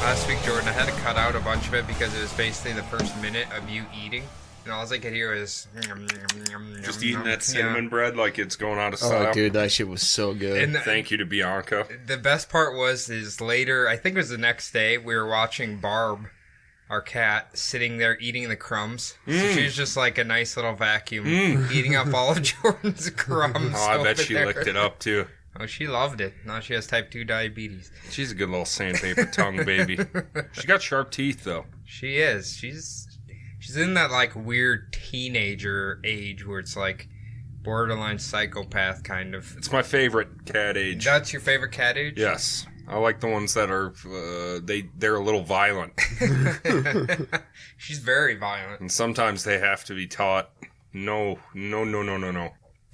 Last week, Jordan, I had to cut out a bunch of it because it was basically the first minute of you eating. And all I could hear was... Just eating that cinnamon bread like it's going out of style. Oh, dude, that shit was so good. And Thank you to Bianca. The best part is later, I think it was the next day, we were watching Barb, our cat, sitting there eating the crumbs. So she was just like a nice little vacuum, eating up all of Jordan's crumbs. Oh, I bet she licked it up, too. Oh, she loved it. Now she has type 2 diabetes. She's a good little sandpaper tongue, baby. She got sharp teeth, though. She is. She's in that, like, weird teenager age where it's, like, borderline psychopath kind of. It's my favorite cat age. That's your favorite cat age? Yes. I like the ones that are, they're a little violent. She's very violent. And sometimes they have to be taught, no.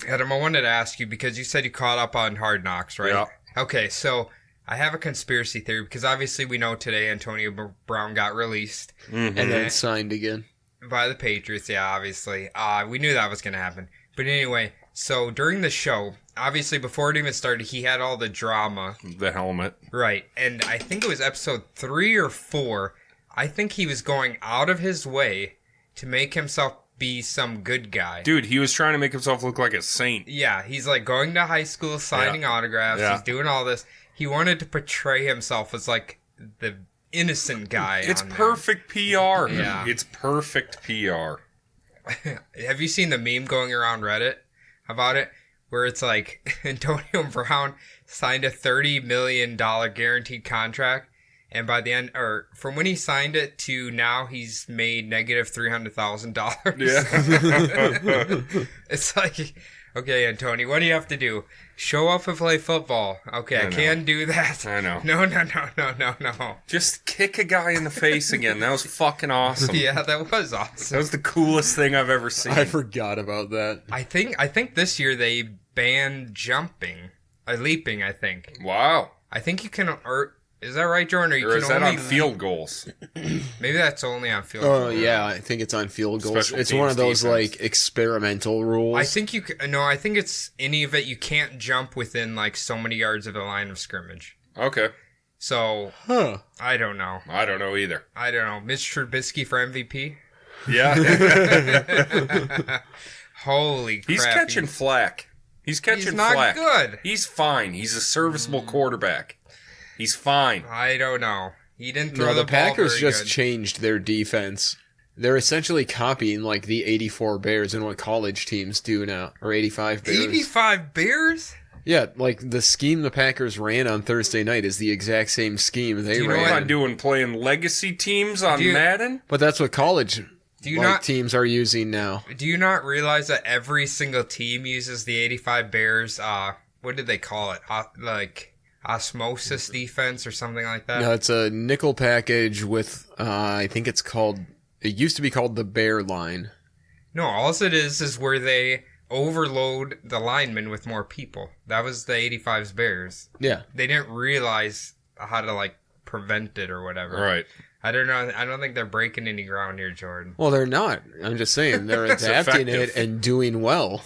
Adam, I wanted to ask you, because you said you caught up on Hard Knocks, right? Yeah. Okay, so I have a conspiracy theory, because obviously we know today Antonio Brown got released. And then signed again. By the Patriots, yeah, obviously. We knew that was going to happen. But anyway, so during the show, obviously before it even started, he had all the drama. The helmet. Right, and I think it was episode 3 or 4, I think he was going out of his way to make himself be some good guy. Dude, he was trying to make himself look like a saint. Yeah, he's like going to high school, signing autographs, he's doing all this. He wanted to portray himself as like the innocent guy. It's perfect PR. Yeah. It's perfect PR. Have you seen the meme going around Reddit about it? Where it's like Antonio Brown signed a $30 million guaranteed contract. And by the end, or from when he signed it to now, he's made negative $300,000. Yeah. It's like, okay, Antonio, what do you have to do? Show up and play football. Okay, I can do that. I know. No. Just kick a guy in the face again. That was fucking awesome. Yeah, that was awesome. That was the coolest thing I've ever seen. I forgot about that. I think this year they banned leaping, I think. Wow. I think you can, or is that right, Jordan? Or is that on field goals? Maybe that's only on field goals. Oh, yeah, I think it's on field goals. Special It's one of those, defense. like, experimental rules. I think I think it's any of it. You can't jump within, like, so many yards of the line of scrimmage. Okay. So, Huh. I don't know. I don't know either. Mitch Trubisky for MVP? Yeah. Holy crap. He's catching flack. He's not flack. Good. He's fine. He's a serviceable quarterback. He's fine. I don't know. He didn't throw the the ball Packers very just good. changed their defense. They're essentially copying, like, the 84 Bears and what college teams do now. Or 85 Bears. 85 Bears? Yeah, like, the scheme the Packers ran on Thursday night is the exact same scheme they you know ran. What am I doing? Playing legacy teams on Madden? But that's what college not teams are using now. Do you not realize that every single team uses the 85 Bears, what did they call it? Like osmosis defense or something like that? No, it's a nickel package with, I think it used to be called the Bear line. No, all it is where they overload the linemen with more people. That was the 85's Bears. Yeah. They didn't realize how to, like, prevent it or whatever. Right. I don't know. I don't think they're breaking any ground here, Jordan. Well, they're not. I'm just saying they're adapting it effective. and doing well.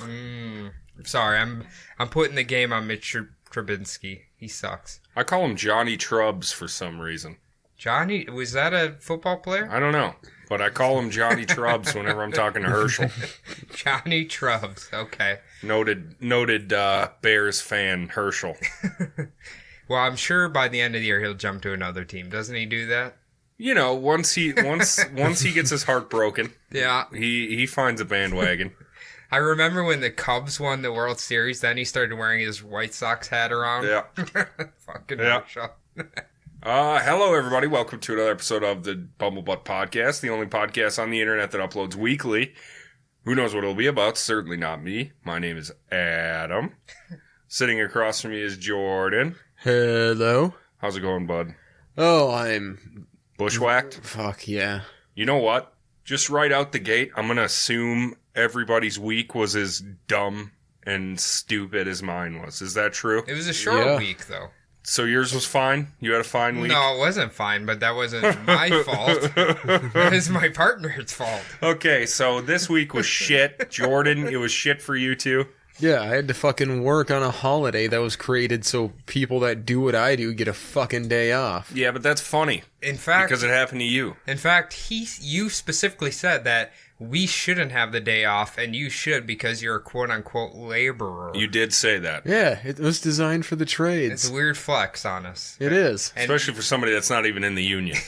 Sorry, I'm putting the game on Mitch Trubisky. He sucks. I call him Johnny Trubs for some reason. Johnny, was that a football player? I don't know. But I call him Johnny Trubs whenever I'm talking to Herschel. Johnny Trubs, okay. Noted Bears fan, Herschel. Well, I'm sure by the end of the year he'll jump to another team. Doesn't he do that? You know, once he gets his heart broken, Yeah. he finds a bandwagon. I remember when the Cubs won the World Series, then he started wearing his White Sox hat around. Yeah. Fucking Yeah. Herschel. Hello, everybody. Welcome to another episode of the Bumblebutt Podcast, the only podcast on the internet that uploads weekly. Who knows what it'll be about? Certainly not me. My name is Adam. Sitting across from me is Jordan. Hello. How's it going, bud? Oh, I'm... Bushwhacked? Fuck, yeah. You know what? Just right out the gate, I'm going to assume everybody's week was as dumb and stupid as mine was. Is that true? It was a short week, though. So yours was fine? You had a fine week? No, it wasn't fine, but that wasn't my fault. It was my partner's fault. Okay, so this week was shit. Jordan, it was shit for you too. Yeah, I had to fucking work on a holiday that was created so people that do what I do get a fucking day off. Yeah, but that's funny In fact, because it happened to you. you specifically said that we shouldn't have the day off, and you should because you're a quote-unquote laborer. You did say that. Yeah, it was designed for the It's trades. a weird flex on us. It is. And Especially for somebody that's not even in the union.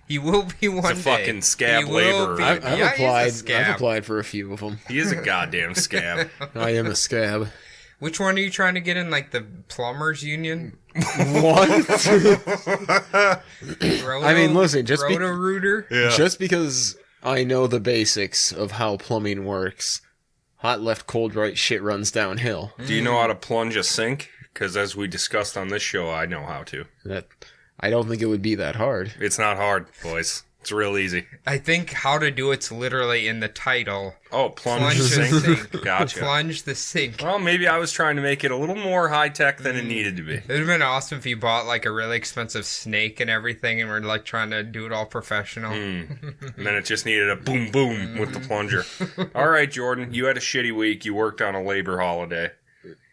he will be one He's a day. fucking scab He will laborer. be- I've yeah, he's a applied. scab. I've applied for a few of them. He is a goddamn scab. I am a scab. Which one are you trying to get in? Like the plumbers union? What? I mean, listen, Roto-Rooter? Yeah. just because I know the basics of how plumbing works, hot left, cold right, shit runs downhill. Do you know how to plunge a sink? Because as we discussed on this show, I know how to. That I don't think it would be that hard. It's not hard, boys. It's real easy. I think how to do it's literally in the title. Oh, plunge the sink? Gotcha. Plunge the sink. Well, maybe I was trying to make it a little more high-tech than it needed to be. It would have been awesome if you bought like a really expensive snake and everything and we're like trying to do it all professional. And then it just needed a boom boom with the plunger. All right, Jordan, you had a shitty week. You worked on a labor holiday.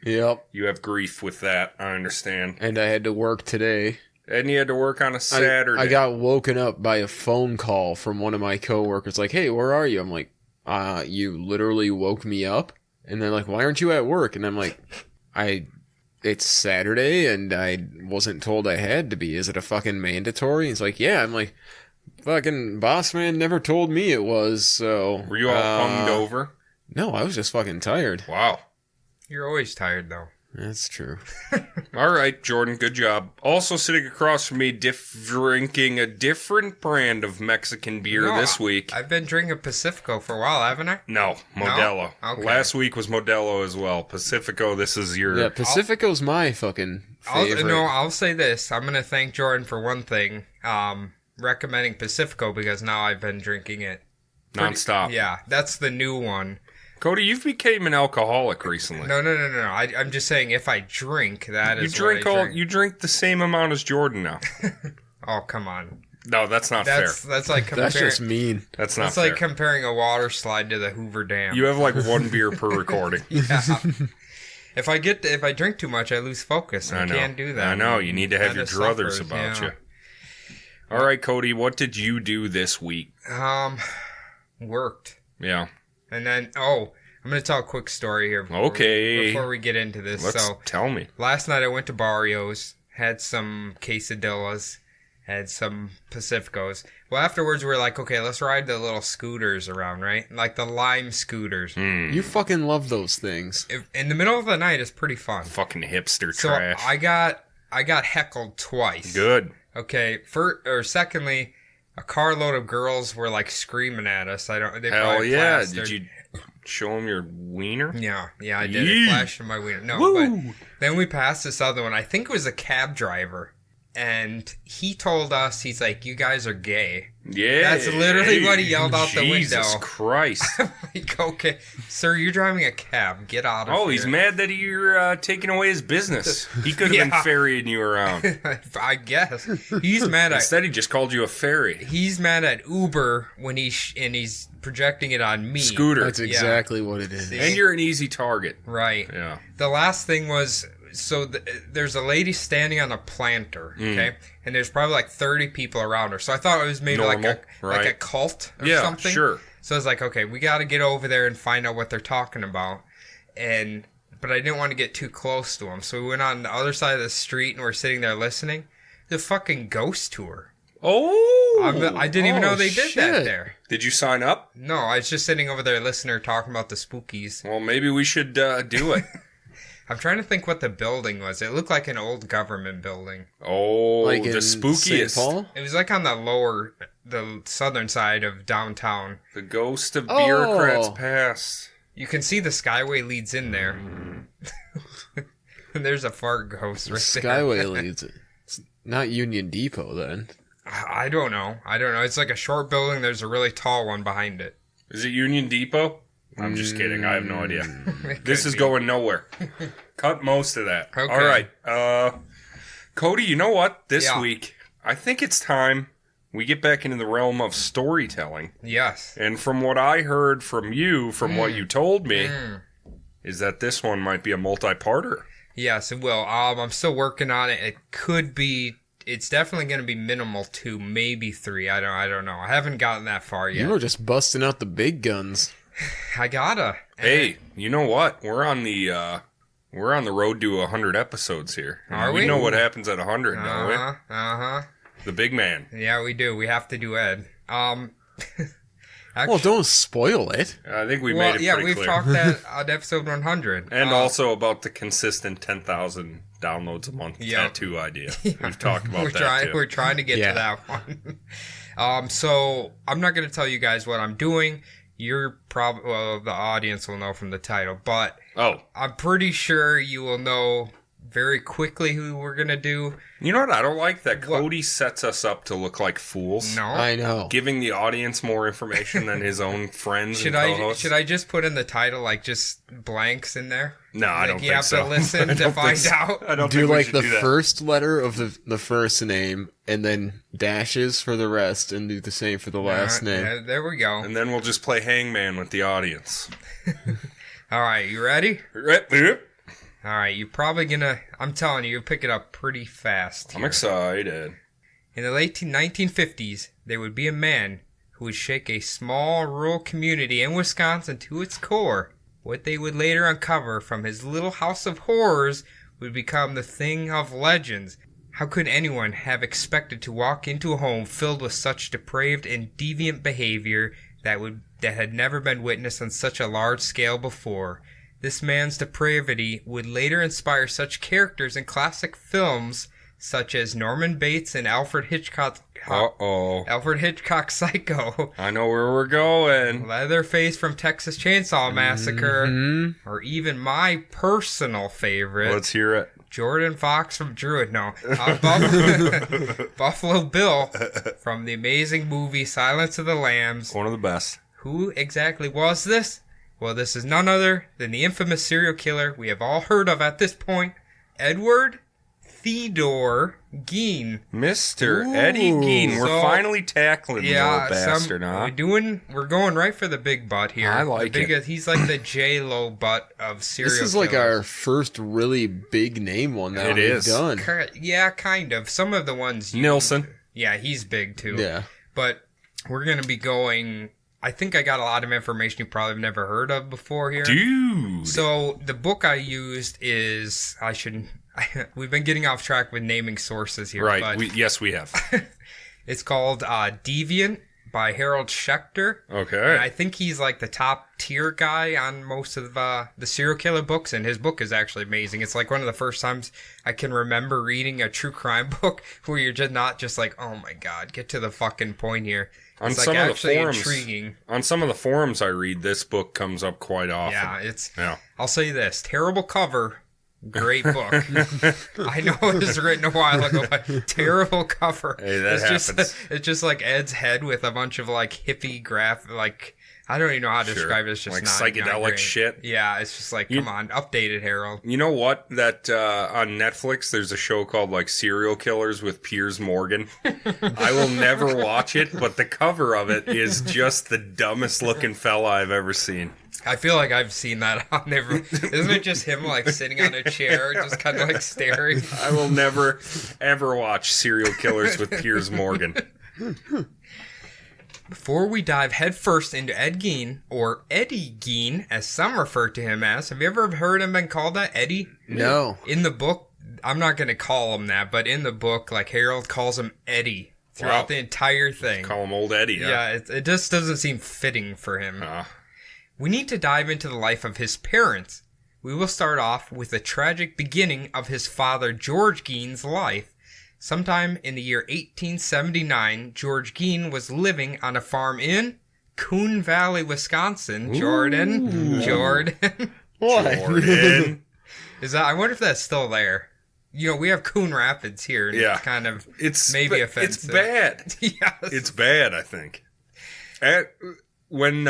Yep. You have grief with that. I understand. And I had to work today. And you had to work on a Saturday. I got woken up by a phone call from one of my coworkers. Like, hey, where are you? I'm like, you literally woke me up. And they're like, why aren't you at work? And I'm like, it's Saturday and I wasn't told I had to be. Is it a fucking mandatory? He's like, yeah. I'm like, fucking boss man never told me it was. So Were you all hungover? No, I was just fucking tired. Wow. You're always tired though. That's true. All right, Jordan, good job. Also sitting across from me, drinking a different brand of Mexican beer No, this week. I've been drinking Pacifico for a while, haven't I? No, Modelo. Okay. Last week was Modelo as well. Pacifico, this is your... Yeah, Pacifico's my fucking favorite. I'll say this. I'm going to thank Jordan for one thing, recommending Pacifico because now I've been drinking it. Nonstop. Yeah, that's the new one. Cody, you've became an alcoholic recently. No. I'm just saying if I drink, that You is drink what I drink. you drink the same amount as Jordan now. Oh, come on. No, that's not fair. That's like comparing. That's just mean. That's not That's fair. like comparing a water slide to the Hoover Dam. You have like one beer per recording. Yeah. If I drink too much, I lose focus. I know. can't do that. I know. You need to have Kinda your druthers suffers, about yeah. you. All right, Cody, what did you do this week? Worked. Yeah. And then, I'm going to tell a quick story here. Okay. Before we get into this. Let's So, tell me. last night I went to Barrios, had some quesadillas, had some Pacificos. Well, afterwards we were like, okay, let's ride the little scooters around, right? Like the Lime scooters. You fucking love those things. In the middle of the night, it's pretty fun. Fucking hipster So trash. I got heckled twice. Good. Okay. Secondly, a carload of girls were like screaming at us. They Hell probably yeah. plastered. Did you show them your wiener? Yeah, I did. Yee. It flashed in my window. No, Woo. but then we passed this other one. I think it was a cab driver. And he told us, he's like, you guys are gay. Yeah. That's literally what he yelled out the window. Jesus Christ. Like, okay, sir, you're driving a cab. Get out of here. Oh, he's mad that you're taking away his business. He could have been Yeah. ferrying you around. I guess. He's mad at Instead, he just called you a ferry. Uber when he's projecting it on me. Scooter. That's exactly what it is. See? And you're an easy target. Right. Yeah. The last thing was, there's a lady standing on a planter, okay? And there's probably like 30 people around her. So I thought it was maybe Normal, like a right. cult or Yeah, something. sure. So I was like, okay, we got to get over there and find out what they're talking about. But I didn't want to get too close to them. So we went on the other side of the street and we're sitting there listening. The fucking ghost tour. Oh. I didn't even know they did that shit. there. Did you sign up? No, I was just sitting over there listening, talking about the spookies. Well, maybe we should do it. I'm trying to think what the building was. It looked like an old government building. Oh, Like the in spookiest. St. Paul? It was like on the southern side of downtown. The ghost of bureaucrats Oh. past. You can see the Skyway leads in there. And there's a fart ghost right there. Skyway leads. It's not Union Depot then. I don't know. It's like a short building. There's a really tall one behind it. Is it Union Depot? I'm just kidding. I have no idea. It This could is be. going nowhere. Cut most of that. Okay. All right. Cody, you know what? This Yeah. week, I think it's time we get back into the realm of storytelling. Yes. And from what I heard from you, from what you told me, is that this one might be a multi-parter. Yes, it will. I'm still working on it. It could be. It's definitely going to be minimal 2, maybe 3. I don't know. I haven't gotten that far yet. You were just busting out the big guns. I gotta. Hey, you know what? We're on the road to 100 episodes here. Are we we? know what happens at 100, don't we? Uh-huh. The big man. Yeah, we do. We have to do Ed. Well, don't spoil it. I think we made it pretty we've clear. talked that on episode 100. And also about the consistent 10,000 downloads a month tattoo idea. We've talked about that too. We're trying to get to that one. So I'm not going to tell you guys what I'm doing. You're probably, well, the audience will know from the title, but I'm pretty sure you will know very quickly who we're going to do. You know what I don't like? That Cody sets us up to look like fools. No. I know. Giving the audience more information than his own friends and co-hosts. Should I just put in the title, like, just blanks in there? No, I don't think so. You have to listen to find out? I don't Do think we like should the do that. first letter of the first name, and then dashes for the rest, and do the same for the last name. Yeah, there we go. And then we'll just play hangman with the audience. All right, you ready? I'm All right, you're probably gonna. I'm telling you, you'll pick it up pretty fast. Here. excited. In the late 1950s, there would be a man who would shake a small rural community in Wisconsin to its core. What they would later uncover from his little house of horrors would become the thing of legends. How could anyone have expected to walk into a home filled with such depraved and deviant behavior that had never been witnessed on such a large scale before? This man's depravity would later inspire such characters in classic films such as Norman Bates and Alfred Hitchcock's Psycho, I know where we're going. Leatherface from Texas Chainsaw Massacre, or even my personal favorite, Let's hear it. Jordan Fox from Druid. No, Buffalo Bill from the amazing movie Silence of the Lambs. One of the best. Who exactly was this? Well, this is none other than the infamous serial killer we have all heard of at this point, Edward Theodore Gein. Mr. Eddie Gein. We're finally tackling the little bastard, huh? We're going right for the big butt here. I like it. He's like the J-Lo butt of serial This is killers. like our first really big name one that It we've is. done. Yeah, kind of. Some of the ones... Nilsson. Yeah, he's big too. Yeah. But we're going to be going... I think I got a lot of information you probably have never heard of before here. Dude. So the book I used is... we've been getting off track with naming sources here. Right. But Yes, we have. it's called Deviant by Harold Schechter. Okay. And I think he's like the top tier guy on most of the serial killer books, and his book is actually amazing. It's like one of the first times I can remember reading a true crime book where you're just not just like, oh my god, get to the fucking point here. It's On some of the forums, intriguing. On some of the forums I read, this book comes up quite often. Yeah, I'll say this: terrible cover, great book. I know it was written a while ago, but terrible cover. Hey, that happens. It's just like Ed's head with a bunch of like hippie like I don't even know how to describe it. It's just like not psychedelic great. shit. Yeah, it's just like, come on, update it, Harold. You know what? That on Netflix, there's a show called like Serial Killers with Piers Morgan. I will never watch it, but the cover of it is just the dumbest looking fella I've ever seen. I feel like I've seen that on there. Isn't it just him like sitting on a chair, just kind of like staring? I will never, ever watch Serial Killers with Piers Morgan. Before we dive headfirst into Ed Gein, or Eddie Gein, as some refer to him as, have you ever heard him been called that, Eddie? No. In the book, I'm not going to call him that, but in the book, like Harold calls him Eddie throughout the entire thing. Call him Old Eddie, huh? Yeah, it just doesn't seem fitting for him. We need to dive into the life of his parents. We will start off with the tragic beginning of his father George Gein's life. Sometime in the year 1879, George Gein was living on a farm in Coon Valley, Wisconsin. Jordan. What? Jordan. I wonder if that's still there. You know, we have Coon Rapids here. And Yeah. It's kind of It's maybe offensive. It's bad. Yes. It's bad, I think. When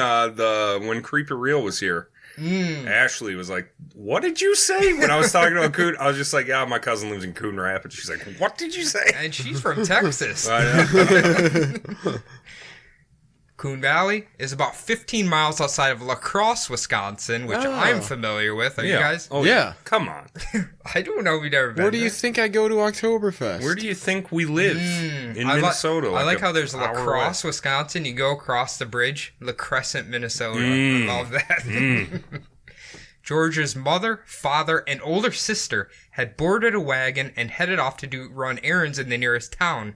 Creepy Real was here, Ashley was like, "What did you say?" When I was talking about Coon, I was just like, "Yeah, my cousin lives in Coon Rapids." She's like, "What did you say?" And she's from Texas. I know. Coon Valley is about 15 miles outside of La Crosse, Wisconsin, which I'm familiar with. Are you guys? Oh, Yeah. Come on. I don't know if you've ever been Where do you there. think I go to Oktoberfest? Where do you think we live? In I Minnesota. I like how there's La hour Crosse, away. Wisconsin. You go across the bridge, La Crescent, Minnesota. I love that. George's mother, father, and older sister had boarded a wagon and headed off to run errands in the nearest town.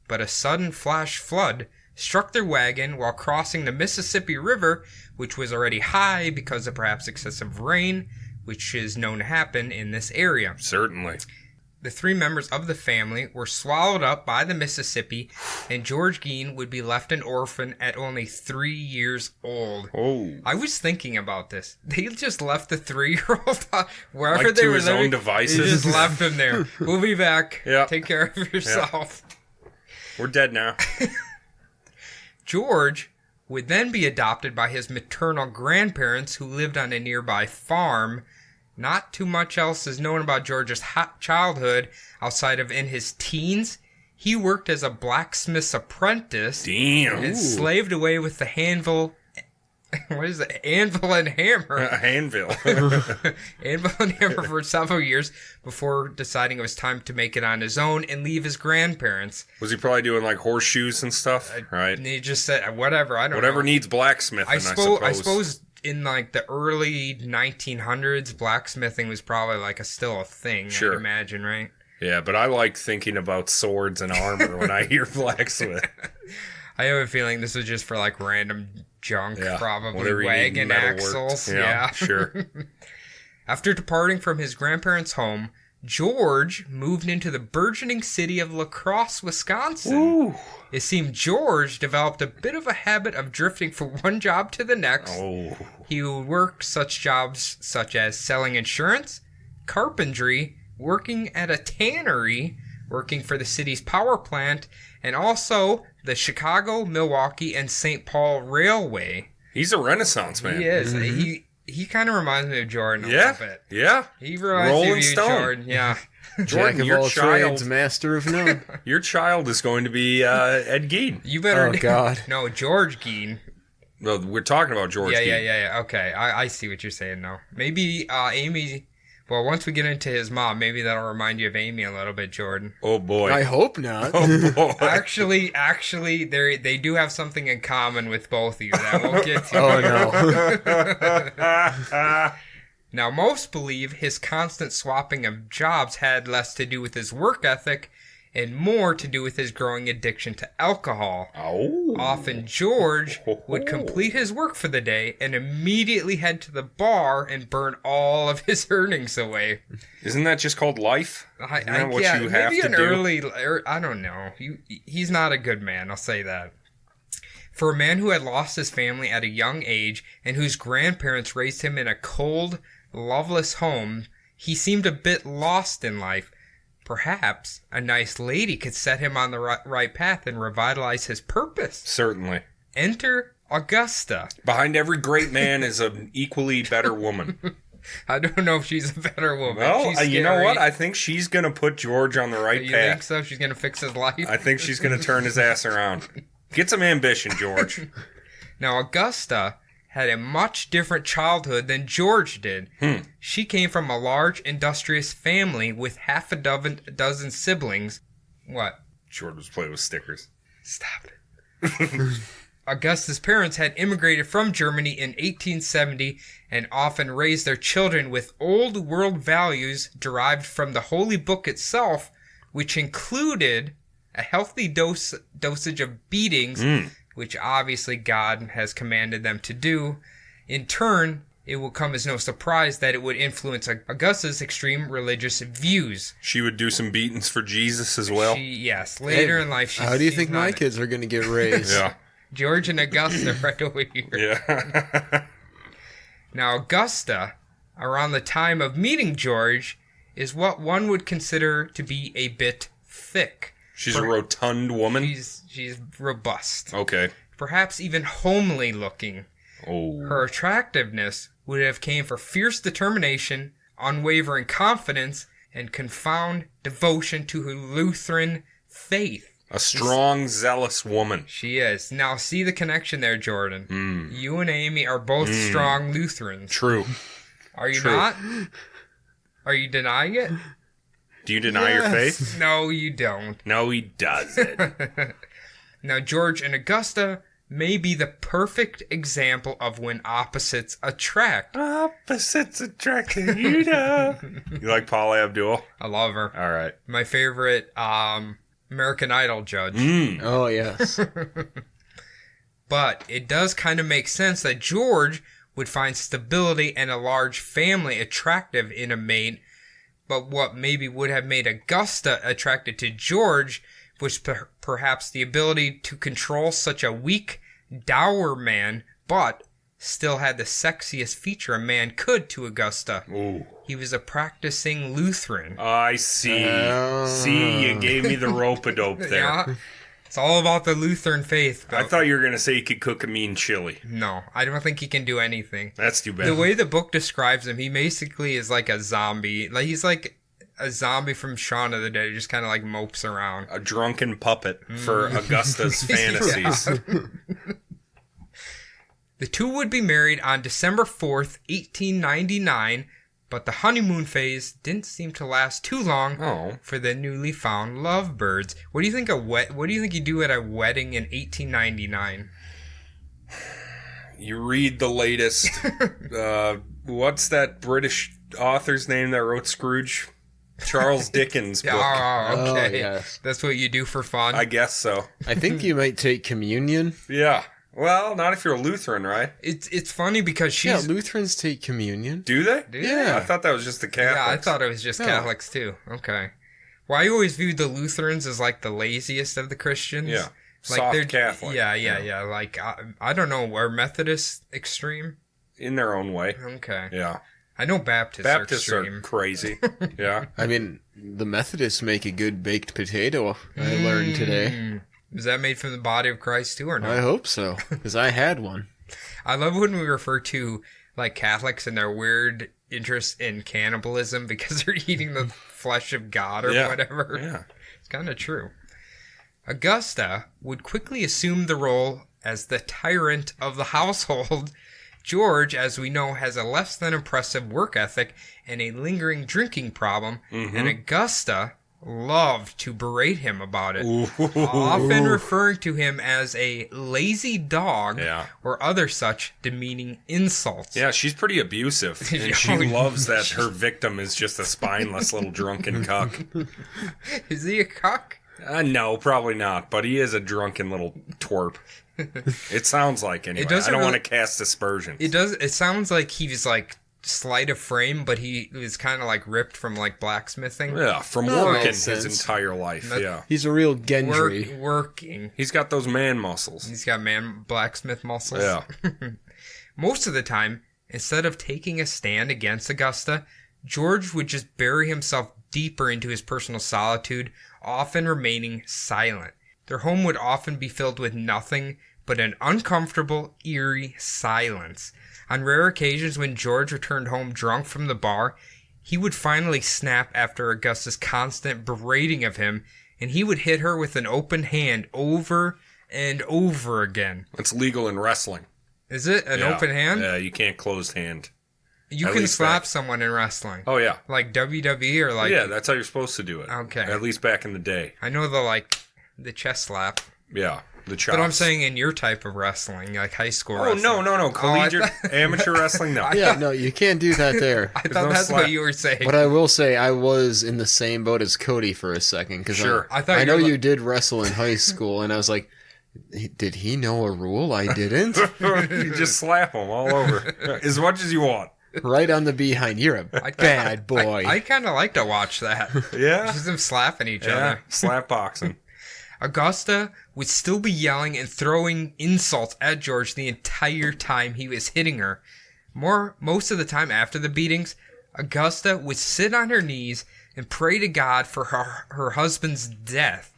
But a sudden flash flood struck their wagon while crossing the Mississippi River, which was already high because of perhaps excessive rain, which is known to happen in this area. Certainly. The 3 members of the family were swallowed up by the Mississippi, and George Gein would be left an orphan at only 3 years old. Oh. I was thinking about this. They just left the 3-year-old wherever Like they to were his living. own devices? They just left him there. We'll be back. Yeah. Take care of yourself. We're dead now. George would then be adopted by his maternal grandparents who lived on a nearby farm. Not too much else is known about George's childhood outside of in his teens. He worked as a blacksmith's apprentice Damn. and slaved away with the anvil. What is it? Anvil and hammer. Anvil. Anvil and hammer for several years before deciding it was time to make it on his own and leave his grandparents. Was he probably doing like horseshoes and stuff? Right. And he just said, whatever, I don't know. Whatever needs blacksmithing, I suppose. In like the early 1900s, blacksmithing was probably like still a thing. Sure. I'd imagine, right? Yeah, but I like thinking about swords and armor when I hear blacksmith. I have a feeling this was just for like random junk, Yeah, probably whatever you need wagon metalworked. axles. Yeah, sure. After departing from his grandparents' home, George moved into the burgeoning city of La Crosse, Wisconsin. Ooh. It seemed George developed a bit of a habit of drifting from one job to the next. Oh. He would work such jobs such as selling insurance, carpentry, working at a tannery, working for the city's power plant, and also the Chicago, Milwaukee, and St. Paul Railway. He's a Renaissance man. He is. He kind of reminds me of Jordan a Yeah. little bit. Yeah. He reminds Rolling me of you, Stone. Jordan. Yeah. Jack Jordan, of your all child, trades, master of none. your child is going to be Ed Gein. You better. Oh, God. No, George Gein. Well, we're talking about George Gein. Yeah. Okay, I see what you're saying now. Maybe Amy. Well, once we get into his mom, maybe that'll remind you of Amy a little bit, Jordan. Oh, boy. I hope not. Oh, boy. Actually, they do have something in common with both of you that we'll get to. Oh, no. Now, most believe his constant swapping of jobs had less to do with his work ethic and more to do with his growing addiction to alcohol. Oh. Often, George would complete his work for the day and immediately head to the bar and burn all of his earnings away. Isn't that just called life? Isn't that what you have maybe to an do? early. I don't know. He's not a good man. I'll say that. For a man who had lost his family at a young age and whose grandparents raised him in a cold, loveless home, he seemed a bit lost in life. Perhaps a nice lady could set him on the right path and revitalize his purpose. Certainly. Enter Augusta. Behind every great man is an equally better woman. I don't know if she's a better woman. Well, She's you know scary. what? I think she's going to put George on the right You path. think so? She's going to fix his life? I think she's going to turn his ass around. Get some ambition, George. Now, Augusta had a much different childhood than George did. She came from a large, industrious family with half a dozen siblings. What? George was playing with stickers. Stop it. Augusta's parents had immigrated from Germany in 1870 and often raised their children with old world values derived from the Holy Book itself, which included a healthy dosage of beatings, which obviously God has commanded them to do. In turn, it will come as no surprise that it would influence Augusta's extreme religious views. She would do some beatings for Jesus as well. Yes, later in life. How do you think my kids are going to get raised? Yeah. George and Augusta right over here. Yeah. Now, Augusta, around the time of meeting George, is what one would consider to be a bit thick. She's a rotund woman. She's robust. Okay. Perhaps even homely looking. Oh. Her attractiveness would have came for fierce determination, unwavering confidence, and confound devotion to her Lutheran faith. A strong, zealous woman. She is. Now, see the connection there, Jordan. You and Amy are both strong Lutherans. True. Are you True. not? Are you denying it? Do you deny your faith? No, you don't. No, he doesn't. Now, George and Augusta may be the perfect example of when opposites attract. Opposites attracting, you know. You like Paula Abdul? I love her. All right. My favorite American Idol judge. Oh, yes. But it does kind of make sense that George would find stability and a large family attractive in a mate. But what maybe would have made Augusta attracted to George was perhaps the ability to control such a weak, dour man, but still had the sexiest feature a man could to Augusta. Ooh. He was a practicing Lutheran. I see. See, you gave me the rope-a-dope there. Yeah, it's all about the Lutheran faith. I thought you were going to say he could cook a mean chili. No, I don't think he can do anything. That's too bad. The way the book describes him, he basically is like a zombie. Like he's like a zombie from Shaun of the Dead. He just kind of like mopes around. A drunken puppet for Augusta's fantasies. The two would be married on December 4th, 1899, but the honeymoon phase didn't seem to last too long for the newly found lovebirds. What do you think what do you think you do at a wedding in 1899? You read the latest. What's that British author's name that wrote Scrooge? Charles Dickens' book. Oh, okay. Oh, yes. That's what you do for fun? I guess so. I think you might take communion. Yeah. Well, not if you're a Lutheran, right? It's funny because Yeah, she's... Lutherans take communion. Do they? Yeah. I thought that was just the Catholics. Yeah, I thought it was just No. Catholics too. Okay. Well, I always viewed the Lutherans as like the laziest of the Christians. Yeah. Like Soft Catholic. Yeah. Like, I don't know. Are Methodists extreme? In their own way. Okay. Yeah. I know Baptists Baptists are are extreme. crazy. Yeah. I mean, the Methodists make a good baked potato, I learned today. Is that made from the body of Christ too or not? I hope so, because I had one. I love when we refer to like Catholics and their weird interest in cannibalism because they're eating the flesh of God or Yeah. whatever. Yeah. It's kind of true. Augusta would quickly assume the role as the tyrant of the household. George, as we know, has a less than impressive work ethic and a lingering drinking problem, and Augusta loved to berate him about it, often referring to him as a lazy dog or other such demeaning insults. Yeah, she's pretty abusive, and she loves that her victim is just a spineless little drunken cuck. Is he a cuck? No, probably not, but he is a drunken little twerp. It sounds like anyway. doesn't I don't really- want to cast aspersions. It sounds like he was like slight of frame, but he was kind of like ripped from like blacksmithing. Yeah, from That working makes his sense. entire life. Yeah, He's a real Gendry. Working. he's got those man muscles. He's got blacksmith muscles. Yeah, Most of the time, instead of taking a stand against Augusta, George would just bury himself deeper into his personal solitude, often remaining silent. Their home would often be filled with nothing but an uncomfortable, eerie silence. On rare occasions when George returned home drunk from the bar, he would finally snap after Augusta's constant berating of him, and he would hit her with an open hand over and over again. it's legal in wrestling. Is it an Yeah. open hand? Yeah, you can't closed hand. You At can least slap back- someone in wrestling. Oh yeah, Like WWE or like... yeah. That's how you're supposed to do it. Okay. At least back in the day. I know the chest slap. Yeah, the chops. But I'm saying in your type of wrestling, like high school Oh wrestling. no! Collegiate thought- amateur wrestling. No. Yeah, no, you can't do that there. I no thought that's slap. what you were saying. But I will say I was in the same boat as Cody for a second. Cause Sure. I thought I you know were you did wrestle in high school, and I was like, did he know a rule I didn't? You just slap them all over as much as you want. Right on the behind. You're a bad boy. I kind of like to watch that. Yeah. Just them slapping each Yeah. other. Slap boxing. Augusta would still be yelling and throwing insults at George the entire time he was hitting her. Most of the time after the beatings, Augusta would sit on her knees and pray to God for her husband's death.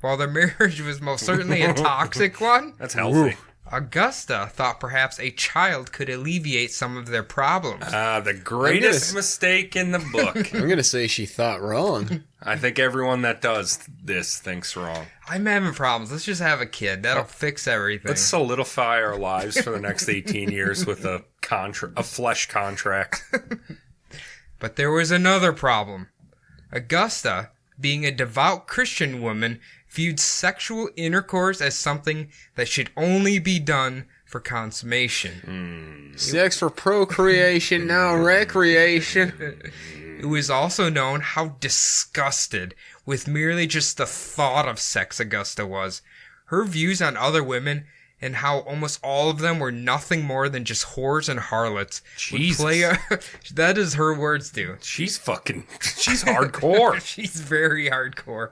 While their marriage was most certainly a toxic one, That's healthy. Augusta thought perhaps a child could alleviate some of their problems. The greatest mistake in the book. I'm going to say she thought wrong. I think everyone that does this thinks wrong. I'm having problems. Let's just have a kid. That'll fix everything. Let's solidify our lives for the next 18 years with a flesh contract. But there was another problem. Augusta, being a devout Christian woman, viewed sexual intercourse as something that should only be done for consummation. Sex for procreation, now recreation. It was also known how disgusted with merely just the thought of sex Augusta was. Her views on other women and how almost all of them were nothing more than just whores and harlots. Jesus. That is her words, dude. She's hardcore. She's very hardcore.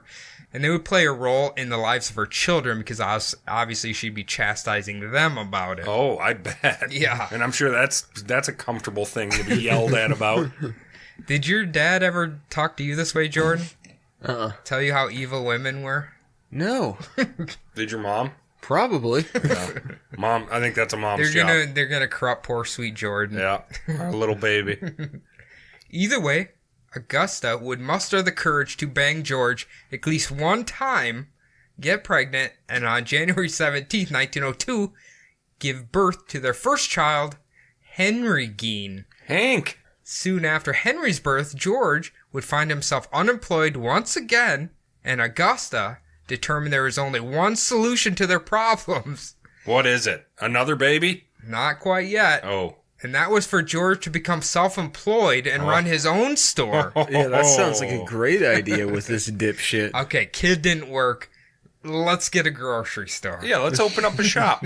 And they would play a role in the lives of her children because obviously she'd be chastising them about it. Oh, I bet. Yeah. And I'm sure that's a comfortable thing to be yelled at about. Did your dad ever talk to you this way, Jordan? Uh-uh. Tell you how evil women were? No. Did your mom? Probably. No. Mom, I think that's a mom's job. They're gonna corrupt poor sweet Jordan. Yeah, our little baby. Either way, Augusta would muster the courage to bang George at least one time, get pregnant, and on January 17th, 1902, give birth to their first child, Henry Gein. Hank. Soon after Henry's birth, George would find himself unemployed once again, and Augusta determined there was only one solution to their problems. What is it? Another baby? Not quite yet. Oh. And that was for George to become self-employed and run his own store. Yeah, that sounds like a great idea with this dipshit. Okay, kid didn't work. Let's get a grocery store. Yeah, let's open up a shop.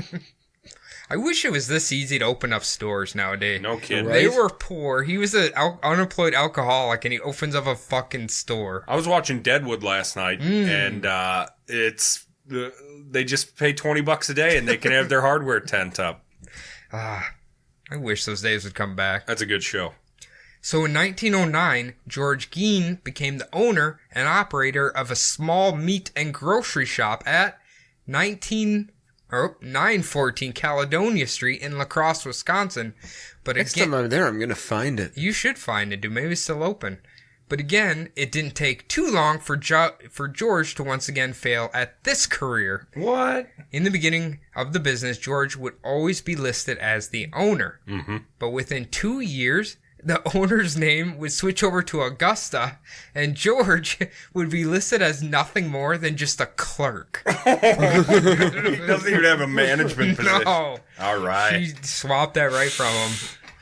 I wish it was this easy to open up stores nowadays. No kidding. Right? They were poor. He was an unemployed alcoholic, and he opens up a fucking store. I was watching Deadwood last night, and they just pay $20 a day, and they can have their hardware tent up. I wish those days would come back. That's a good show. So in 1909, George Gein became the owner and operator of a small meat and grocery shop at 914 Caledonia Street in La Crosse, Wisconsin. But Next again, time I'm there, I'm going to find it. you should find it, dude. Maybe it's still open. But again, it didn't take too long for George to once again fail at this career. What? In the beginning of the business, George would always be listed as the owner. Mm-hmm. But within 2 years, the owner's name would switch over to Augusta, and George would be listed as nothing more than just a clerk. He doesn't even have a management position. No. All right. She swapped that right from him.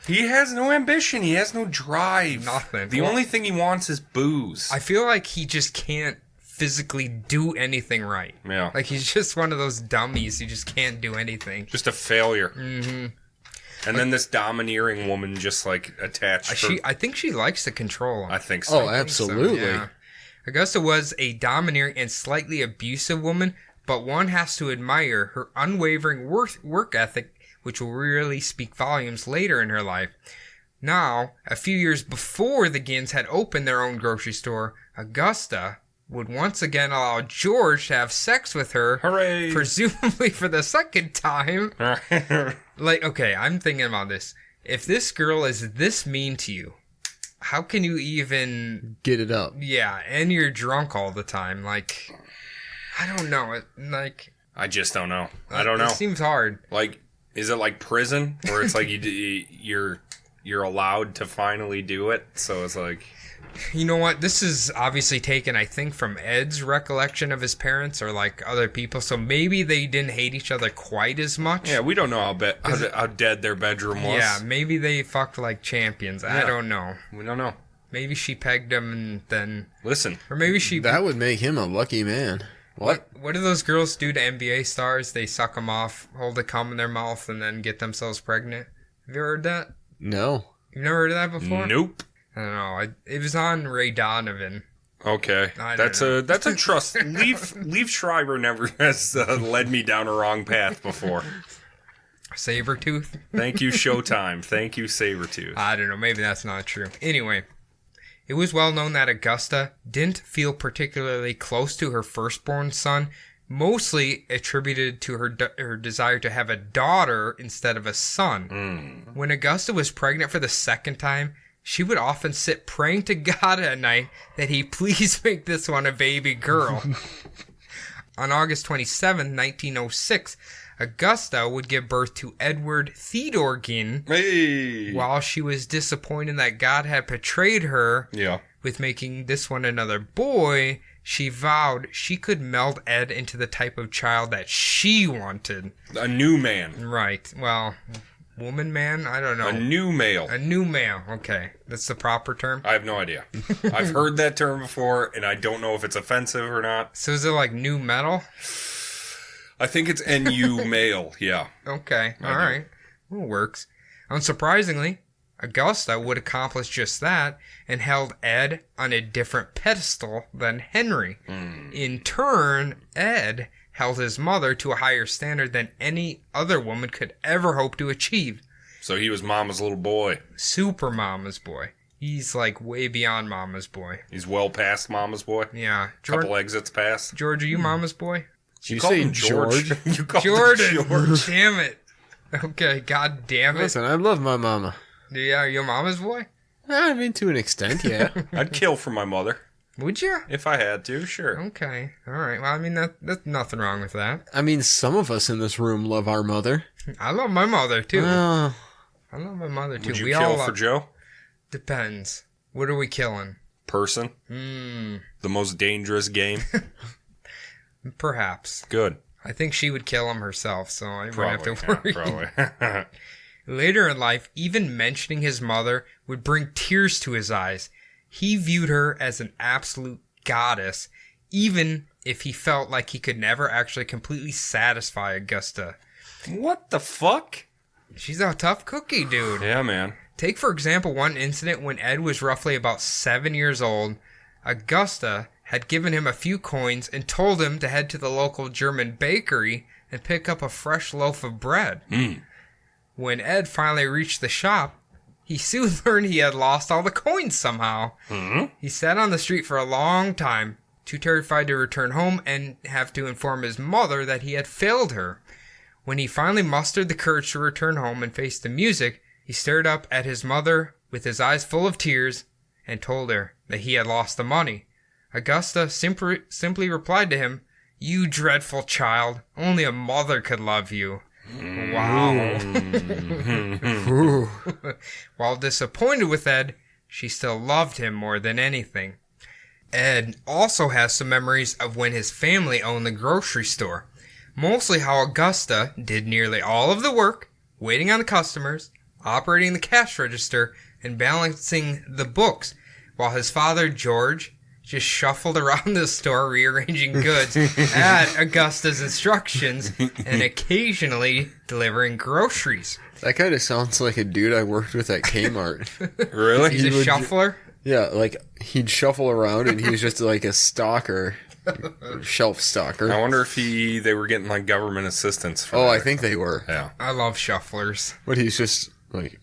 He has no ambition. He has no drive. Nothing. The only thing he wants is booze. I feel like he just can't physically do anything right. Yeah. Like he's just one of those dummies who just can't do anything. Just a failure. Mm-hmm. And then this domineering woman just like attached her. I think she likes to control him. I think so. Oh, absolutely. So, yeah. Augusta was a domineering and slightly abusive woman, but one has to admire her unwavering work ethic, which will really speak volumes later in her life. Now, a few years before the Geins had opened their own grocery store, Augusta would once again allow George to have sex with her. Hooray! Presumably for the second time. Like, okay, I'm thinking about this. If this girl is this mean to you, how can you even... Get it up. Yeah, and you're drunk all the time. Like, I don't know. I just don't know. I don't know. It seems hard. Like, is it like prison where it's like you're allowed to finally do it? So it's like, You know what? This is obviously taken, I think, from Ed's recollection of his parents or like other people. So maybe they didn't hate each other quite as much. yeah, we don't know how dead their bedroom was. Yeah, maybe they fucked like champions. I Yeah. don't know. We don't know. Maybe she pegged him and then, Listen, or maybe she. That would make him a lucky man. What? What do those girls do to NBA stars? They suck them off, hold a cum in their mouth, and then get themselves pregnant. Have you ever heard that? No. You've never heard of that before? nope. I don't know. It was on Ray Donovan. Okay, I don't that's a trust. Leaf Schreiber never has led me down a wrong path before. Sabretooth? Thank you, Showtime. Thank you, Sabretooth. I don't know. Maybe that's not true. Anyway, it was well known that Augusta didn't feel particularly close to her firstborn son mostly attributed to her desire to have a daughter instead of a son. When Augusta was pregnant for the second time, she would often sit praying to God at night that he please make this one a baby girl. On August 27, 1906, Augusta would give birth to Edward Theodore Gein. Hey. While she was disappointed that God had betrayed her with making this one another boy, she vowed she could meld Ed into the type of child that she wanted. A new man. Right. Well, woman, man? I don't know. A new male. A new male. Okay. That's the proper term? I have no idea. I've heard that term before, and I don't know if it's offensive or not. So is it like new metal? I think it's NU male, yeah. Okay, all right. Well, it works. Unsurprisingly, Augusta would accomplish just that and held Ed on a different pedestal than Henry. In turn, Ed held his mother to a higher standard than any other woman could ever hope to achieve. So he was mama's little boy. Super mama's boy. He's like way beyond mama's boy. He's well past mama's boy. Yeah. Couple exits past. George, are you mama's boy? You call him George? You called Jordan. him George. Damn it. Okay, god damn it. Listen, I love my mama. Yeah, are you mama's boy? I mean, to an extent, yeah. I'd kill for my mother. Would you? If I had to, sure. Okay. All right. Well, I mean, that's nothing wrong with that. I mean, some of us in this room love our mother. I love my mother, too. Uh, I love my mother, too. Would you we kill all for Joe? Depends. What are we killing? Person. The most dangerous game. Perhaps. Good. I think she would kill him herself, so I wouldn't have to worry. Probably. Later in life, even mentioning his mother would bring tears to his eyes. He viewed her as an absolute goddess, even if he felt like he could never actually completely satisfy Augusta. What the fuck? She's a tough cookie, dude. Yeah, man. Take, for example, one incident when Ed was roughly about 7 years old. Augusta had given him a few coins and told him to head to the local German bakery and pick up a fresh loaf of bread. When Ed finally reached the shop, he soon learned he had lost all the coins somehow. He sat on the street for a long time, too terrified to return home and have to inform his mother that he had failed her. When he finally mustered the courage to return home and face the music, he stared up at his mother with his eyes full of tears and told her that he had lost the money. Augusta simply replied to him, "You dreadful child, only a mother could love you." Wow. While disappointed with Ed, she still loved him more than anything. Ed also has some memories of when his family owned the grocery store. Mostly how Augusta did nearly all of the work, waiting on the customers, operating the cash register, and balancing the books, while his father, George, just shuffled around the store rearranging goods at Augusta's instructions and occasionally delivering groceries. that kind of sounds like a dude I worked with at Kmart. Really? He's a shuffler? Yeah, like, he'd shuffle around and he was just like a stalker. Shelf stalker. I wonder if they were getting like government assistance for Oh, that. I think they were. Yeah. I love shufflers. But he's just like,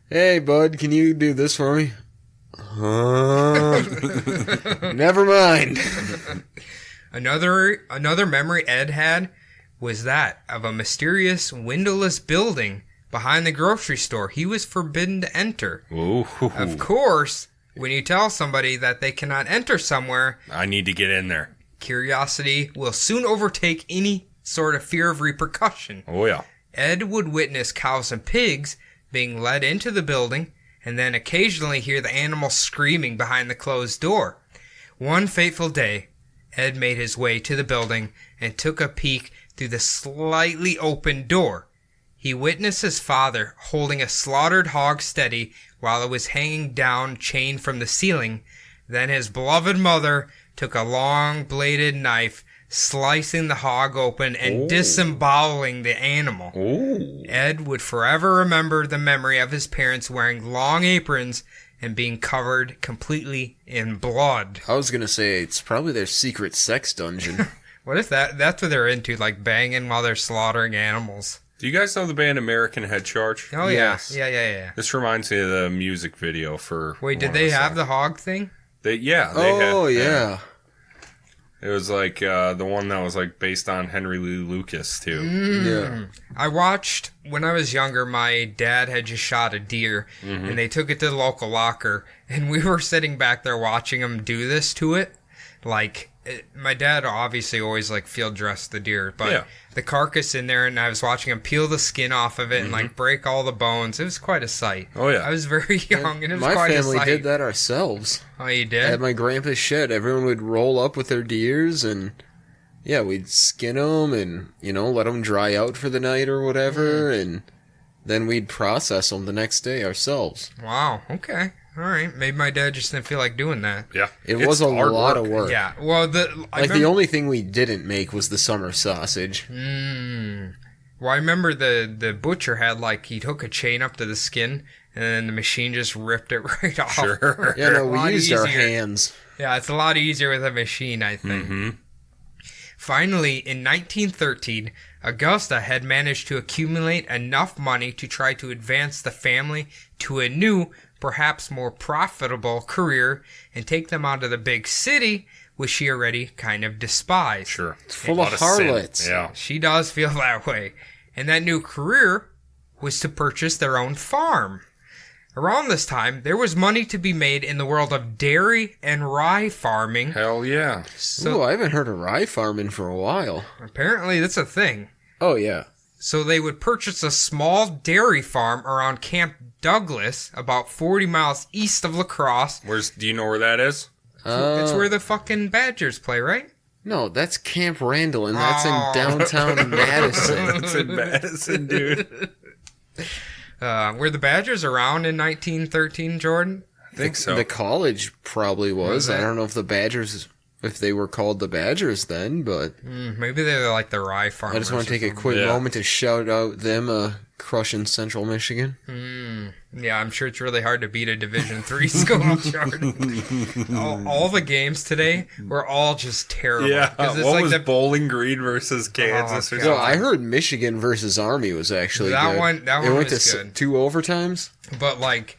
hey, bud, can you do this for me? Never mind. Another memory Ed had was that of a mysterious windowless building behind the grocery store he was forbidden to enter. Ooh. Of course, when you tell somebody that they cannot enter somewhere, I need to get in there. curiosity will soon overtake any sort of fear of repercussion. Oh, yeah. Ed would witness cows and pigs being led into the building and then occasionally hear the animals screaming behind the closed door. One fateful day, Ed made his way to the building and took a peek through the slightly open door. He witnessed his father holding a slaughtered hog steady while it was hanging down chained from the ceiling. Then his beloved mother took a long-bladed knife, slicing the hog open and disemboweling the animal. Ooh. Ed would forever remember the memory of his parents wearing long aprons and being covered completely in blood. I was gonna say, it's probably their secret sex dungeon. What if that's what they're into, like banging while they're slaughtering animals? Do you guys know the band American Head Charge? Oh, Yes. yeah. This reminds me of the music video for... Wait, did one of they the have songs. the hog thing? They Oh, had, yeah. It was like the one that was like based on Henry Lee Lucas too. Yeah. I watched, when I was younger, my dad had just shot a deer, and they took it to the local locker, and we were sitting back there watching them do this to it. Like, my dad obviously always, like, field dressed the deer, but the carcass in there, and I was watching him peel the skin off of it and, like, break all the bones. It was quite a sight. Oh, yeah. I was very young, and it was My quite a sight. family did that ourselves. Oh, you did? At my grandpa's shed, everyone would roll up with their deers, and yeah, we'd skin them and, you know, let them dry out for the night or whatever, and then we'd process them the next day ourselves. Wow, okay. All right. Maybe my dad just didn't feel like doing that. Yeah. It It's was a hard lot work. of work. Yeah. Well, The only thing we didn't make was the summer sausage. Well, I remember the butcher had, like, he took a chain up to the skin, and then the machine just ripped it right off. Sure. Yeah, no, A lot we used our easier. hands. Yeah, it's a lot easier with a machine, I think. Finally, in 1913, Augusta had managed to accumulate enough money to try to advance the family to a new, perhaps more profitable career and take them out of the big city, which she already kind of despised. Sure. It's full A of lot sin. harlots. Yeah. She does feel that way. And that new career was to purchase their own farm. Around this time, there was money to be made in the world of dairy and rye farming. Hell yeah. So Ooh, I haven't heard of rye farming for a while. apparently that's a thing. Oh, yeah. So they would purchase a small dairy farm around Camp Douglas, about 40 miles east of La Crosse. Do you know where that is? It's where the fucking Badgers play, right? No, that's Camp Randall, and that's Oh. in downtown Madison. It's in Madison, dude. Were the Badgers around in 1913, Jordan? I think so. The college probably was. Was I it? don't know if the Badgers, if they were called the Badgers then, but Maybe they were like the rye farmers. I just want to or take a something. quick Yeah. moment to shout out them crushing Central Michigan. Yeah, I'm sure it's really hard to beat a Division III school, Jordan. all the games today were all just terrible. Yeah. 'Cause it's What like was the, Bowling Green versus Kansas or God. So something? I heard Michigan versus Army was actually That good. one it went was to good. 2 overtimes. but like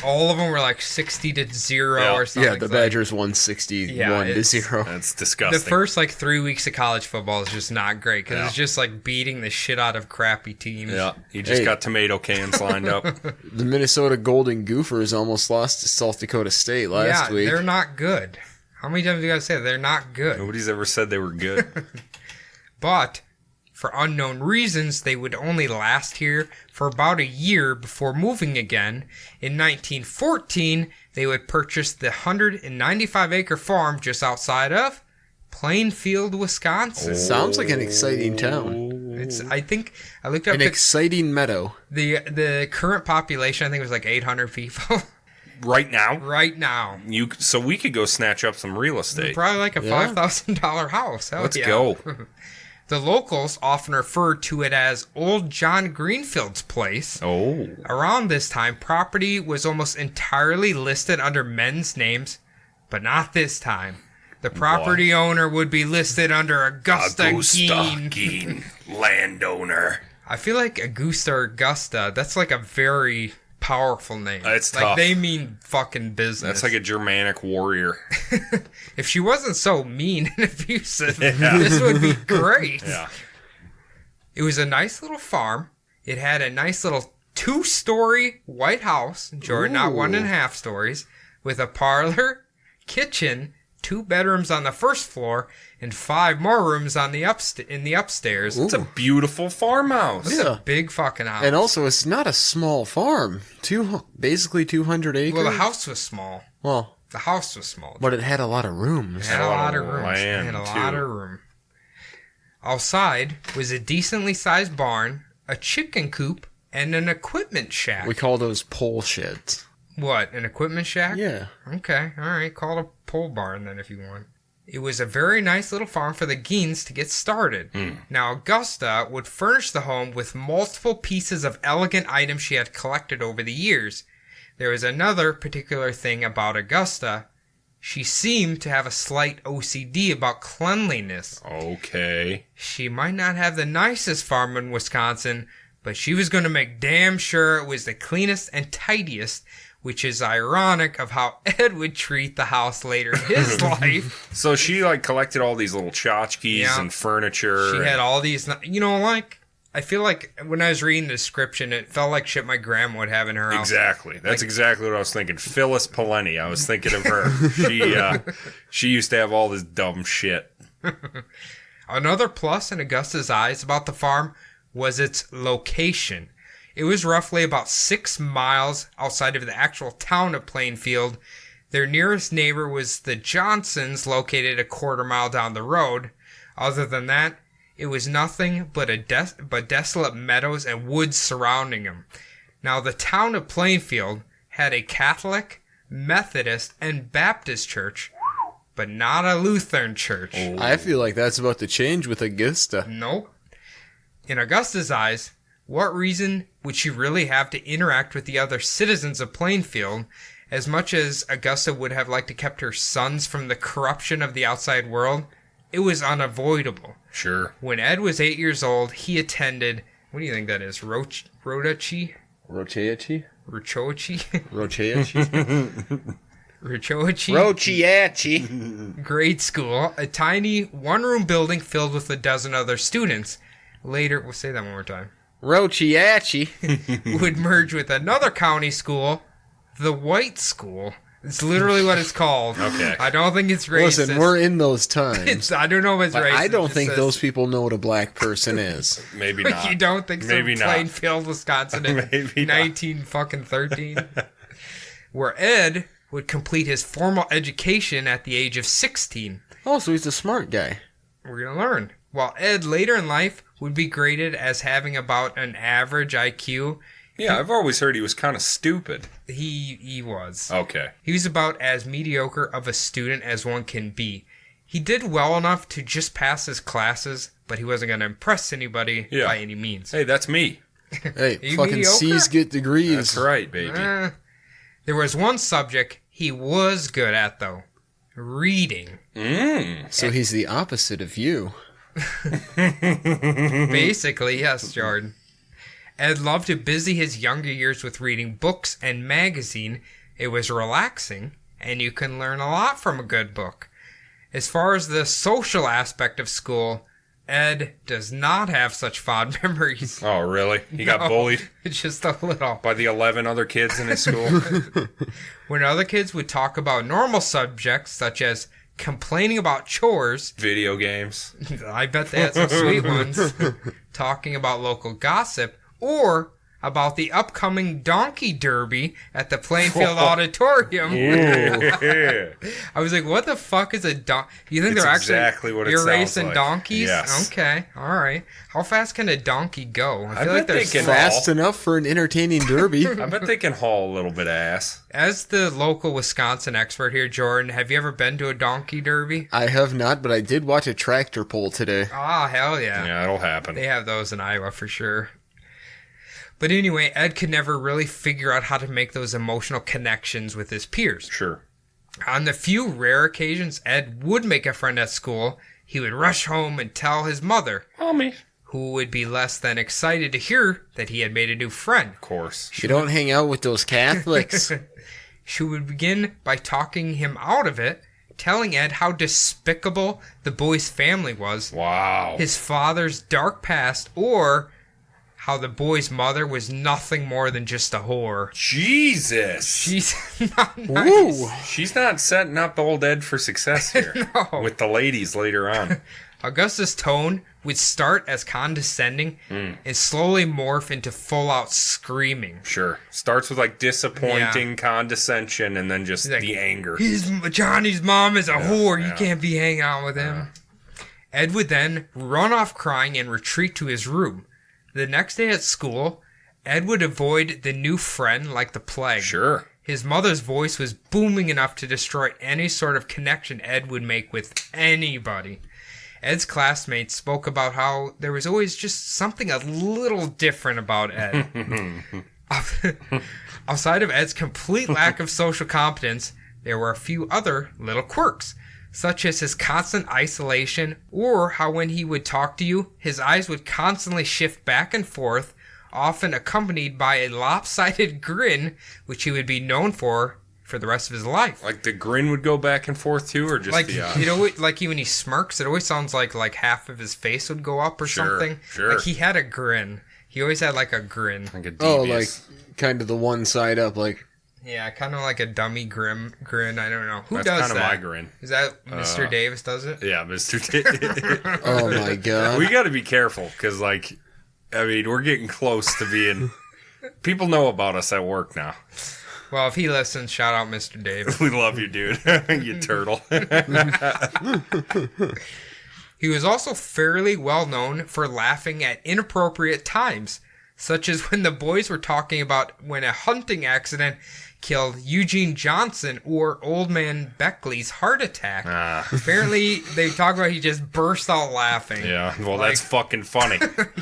all of them were like 60-0 Yeah. or something. Yeah, the Like, Badgers won 61 to it's- 0. That's the disgusting. first like 3 weeks of college football is just not great because Yeah. it's just like beating the shit out of crappy teams. Yeah. You just Hey. got tomato cans lined up. The Minnesota Golden Gophers almost lost to South Dakota State last week. They're not good. How many times do you guys say they're not good? Nobody's ever said they were good. But for unknown reasons, they would only last here for about a year before moving again. In 1914, they would purchase the 195-acre farm just outside of Plainfield, Wisconsin. Sounds like an exciting town. I think I looked up An exciting meadow. the current population. I think it was like 800 people Right now? right now. So we could go snatch up some real estate. Probably like a Yeah. $5,000 house. Hell Let's yeah. go. The locals often referred to it as Old John Greenfield's place. Oh. Around this time, property was almost entirely listed under men's names, but not this time. The property owner would be listed under Augusta Gein. Gein, landowner. I feel like Augusta or Augusta, that's like a very powerful name. It's like tough. they mean fucking business. That's like a Germanic warrior. If she wasn't so mean and abusive, this would be great. Yeah. It was a nice little farm. It had a nice little 2-story white house, Jordan, not Ooh. 1.5 stories, with a parlor, kitchen, 2 bedrooms on the first floor, and 5 more rooms on the in the upstairs. It's a beautiful farmhouse. It's Yeah. a big fucking house. And also, it's not a small farm. Basically 200 acres. well, the house was small. Well, The house was small. but it had a lot of rooms. It had a lot of rooms. land, It had a too. lot of room. Outside was a decently sized barn, a chicken coop, and an equipment shack. We call those pole sheds. What, an equipment shack? Yeah. Okay, alright, call it a pole barn then if you want. It was a very nice little farm for the Geins to get started. Now, Augusta would furnish the home with multiple pieces of elegant items she had collected over the years. There was another particular thing about Augusta. She seemed to have a slight OCD about cleanliness. Okay. She might not have the nicest farm in Wisconsin, but she was going to make damn sure it was the cleanest and tidiest, which is ironic of how Ed would treat the house later in his life. So she like collected all these little tchotchkes and furniture. She had all these, I feel like when I was reading the description, it felt like shit my grandma would have in her house. Exactly. That's exactly what I was thinking. Phyllis Peleni. I was thinking of her. She used to have all this dumb shit. Another plus in Augusta's eyes about the farm was its location. It was roughly about 6 miles outside of the actual town of Plainfield. Their nearest neighbor was the Johnsons, located a quarter mile down the road. Other than that, it was nothing but desolate meadows and woods surrounding them. Now, the town of Plainfield had a Catholic, Methodist, and Baptist church, but not a Lutheran church. Oh. I feel like that's about to change with Augusta. Nope. In Augusta's eyes, what reason would she really have to interact with the other citizens of Plainfield? As much as Augusta would have liked to kept her sons from the corruption of the outside world, it was unavoidable. Sure. When Ed was 8 years old, he attended, what do you think that is, Rochachi? Rochachi? Rochachi? Rochachi? Rochachi? Rochachi. Grade school, a tiny one-room building filled with a dozen other students. Later, we'll say that one more time. Rochachi. Would merge with another county school, the White School. It's literally what it's called. Okay. I don't think it's racist. Listen, we're in those times. I don't know if it's But racist. I don't It think says- those people know what a black person is. Maybe not. You don't think so? Maybe not. Plainfield, Wisconsin in Maybe not. 1913, where Ed would complete his formal education at the age of 16. Oh, so he's a smart guy. We're going to learn. While Ed later in life would be graded as having about an average IQ, Yeah, I've always heard he was kind of stupid. he was. Okay. He was about as mediocre of a student as one can be. He did well enough to just pass his classes, but he wasn't going to impress anybody by any means. Hey, that's me. Hey, You fucking mediocre? C's get degrees. That's right, baby. There was one subject he was good at, though. Reading. So he's the opposite of you. Basically, yes, Jordan. Ed loved to busy his younger years with reading books and magazine. It was relaxing, and you can learn a lot from a good book. As far as the social aspect of school, Ed does not have such fond memories. Oh, really? He got bullied Just a little. by the 11 other kids in his school? When other kids would talk about normal subjects, such as complaining about chores, Video games. I bet they had some sweet ones, talking about local gossip, or about the upcoming donkey derby at the Plainfield Auditorium. Yeah. I was like, what the fuck is a donkey? You think It's they're actually exactly what it you're sounds racing like. donkeys? Yes. Okay, all right. How fast can a donkey go? I feel bet like they're they can- Fast enough for an entertaining derby. I bet they can haul a little bit of ass. As the local Wisconsin expert here, Jordan, have you ever been to a donkey derby? I have not, but I did watch a tractor pull today. Ah, hell yeah. Yeah, it'll happen. They have those in Iowa for sure. But anyway, Ed could never really figure out how to make those emotional connections with his peers. Sure. On the few rare occasions Ed would make a friend at school, he would rush home and tell his mother, Mommy. who would be less than excited to hear that he had made a new friend. Of course. You don't hang out with those Catholics. She would begin by talking him out of it, telling Ed how despicable the boy's family was, Wow. his father's dark past, or how the boy's mother was nothing more than just a whore. Jesus. She's not nice. Woo! She's not setting up old Ed for success here. No. With the ladies later on. Augustus' tone would start as condescending and slowly morph into full-out screaming. Sure. Starts with like disappointing condescension and then just like, the anger. Johnny's mom is a whore. You yeah. can't be hanging out with him. Ed would then run off crying and retreat to his room. The next day at school, Ed would avoid the new friend like the plague. Sure. His mother's voice was booming enough to destroy any sort of connection Ed would make with anybody. Ed's classmates spoke about how there was always just something a little different about Ed. Outside of Ed's complete lack of social competence, there were a few other little quirks, such as his constant isolation, or how when he would talk to you, his eyes would constantly shift back and forth, often accompanied by a lopsided grin, which he would be known for the rest of his life. Like the grin would go back and forth too, or just Like the it always, like when he smirks, it always sounds like half of his face would go up or something. Sure. Like he had a grin. He always had like a grin. like a Oh, devious. like kind of the one side up, like. Yeah, kind of like a dummy grin. I don't know who That's does kind of that. my grin. Is that Mr. Davis does it? Yeah, Mr. Oh my god. We got to be careful because, like, I mean, we're getting close to being. People know about us at work now. Well, if he listens, shout out Mr. Davis. We love you, dude. You turtle. He was also fairly well known for laughing at inappropriate times, such as when the boys were talking about when a hunting accident killed Eugene Johnson or Old Man Beckley's heart attack. Apparently, they talk about he just burst out laughing. Yeah, well, that's fucking funny.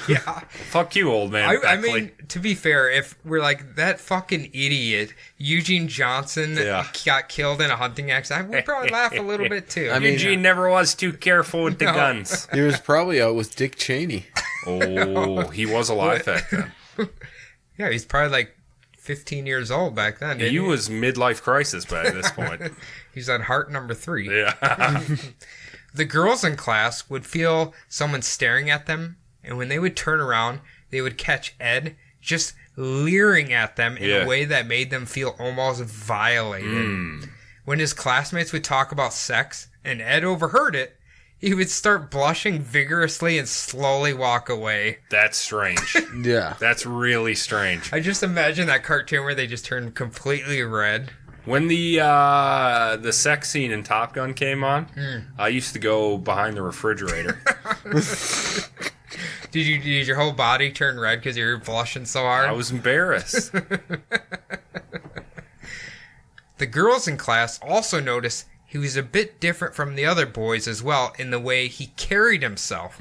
Yeah. Fuck you, old man. I mean, to be fair, if we're like, that fucking idiot, Eugene Johnson got killed in a hunting accident, we'd probably laugh a little bit too. I mean, Eugene never was too careful with the guns. He was probably out with Dick Cheney. Oh, he was alive back then. Yeah, he's probably like 15 years old back then. He was midlife crisis by this point. He's on heart number 3. Yeah. The girls in class would feel someone staring at them, and when they would turn around, they would catch Ed just leering at them in a way that made them feel almost violated. When his classmates would talk about sex, and Ed overheard it, he would start blushing vigorously and slowly walk away. That's strange. Yeah. That's really strange. I just imagine that cartoon where they just turn completely red. When the sex scene in Top Gun came on, I used to go behind the refrigerator. Did your whole body turn red because you were blushing so hard? I was embarrassed. The girls in class also noticed he was a bit different from the other boys as well in the way he carried himself.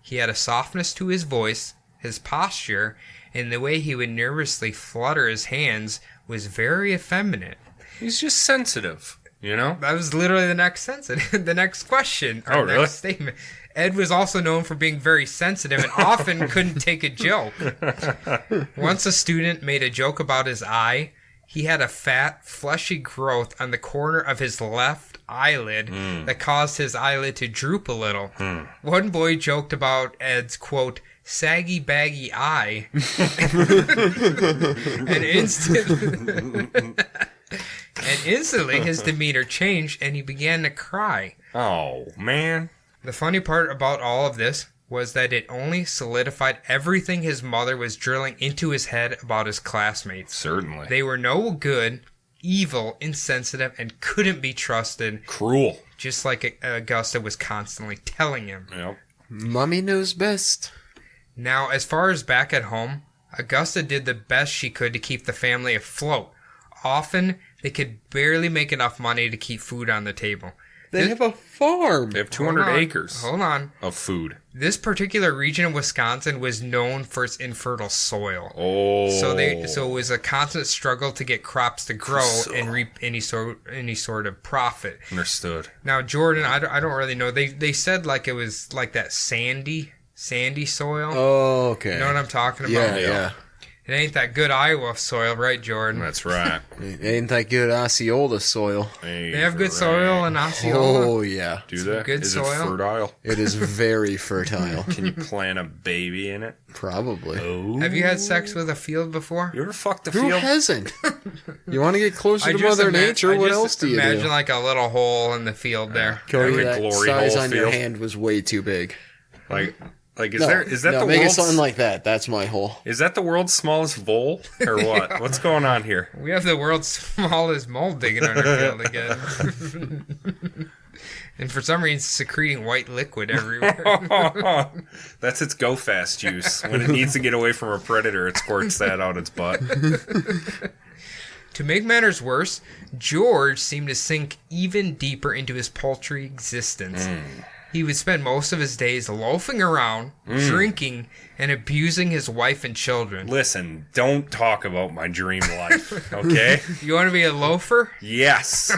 He had a softness to his voice, his posture, and the way he would nervously flutter his hands was very effeminate. He's just sensitive, you know? That was literally the next sentence, the next question. Oh, really? Next statement. Ed was also known for being very sensitive and often couldn't take a joke. Once a student made a joke about his eye. He had a fat, fleshy growth on the corner of his left eyelid that caused his eyelid to droop a little. One boy joked about Ed's, quote, saggy, baggy eye. and instantly his demeanor changed and he began to cry. Oh, man. The funny part about all of this was that it only solidified everything his mother was drilling into his head about his classmates. Certainly. They were no good, evil, insensitive, and couldn't be trusted. Cruel. Just like Augusta was constantly telling him. Yep. Mommy knows best. Now, as far as back at home, Augusta did the best she could to keep the family afloat. Often, they could barely make enough money to keep food on the table. They have a farm. They have 200 acres Hold on. of food. This particular region of Wisconsin was known for its infertile soil. Oh. So it was a constant struggle to get crops to grow and reap any sort of profit. Understood. Now, Jordan, I don't really know. They said like it was like that sandy soil. Oh, okay. You know what I'm talking about? Yeah. It ain't that good Iowa soil, right, Jordan? That's right. It ain't that good Osceola soil. They have good soil in Osceola. Oh, yeah. Do that? Good Is soil? it fertile? It is very fertile. Can you plant a baby in it? Probably. Oh. Have you had sex with a field before? You ever fucked the Who field? hasn't? You want to get closer to just Mother ima- Nature? I What just else do you imagine do? like a little hole in the field there. Cody, like a that glory size hole on your field? hand was way too big. Like is No, that no, the make it world's something like that. That's my hole. Is that the world's smallest vole or what? Yeah. What's going on here? We have the world's smallest mole digging on our field again. And for some reason, secreting white liquid everywhere. That's its go fast juice. When it needs to get away from a predator, it squirts that out its butt. To make matters worse, George seemed to sink even deeper into his paltry existence. He would spend most of his days loafing around, drinking, and abusing his wife and children. Listen, don't talk about my dream life, okay? You want to be a loafer? Yes.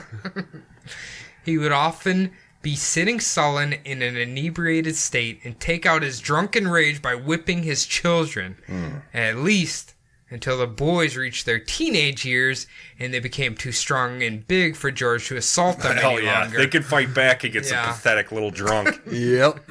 He would often be sitting sullen in an inebriated state and take out his drunken rage by whipping his children. At least until the boys reached their teenage years and they became too strong and big for George to assault them any longer. They could fight back against a pathetic little drunk. Yep.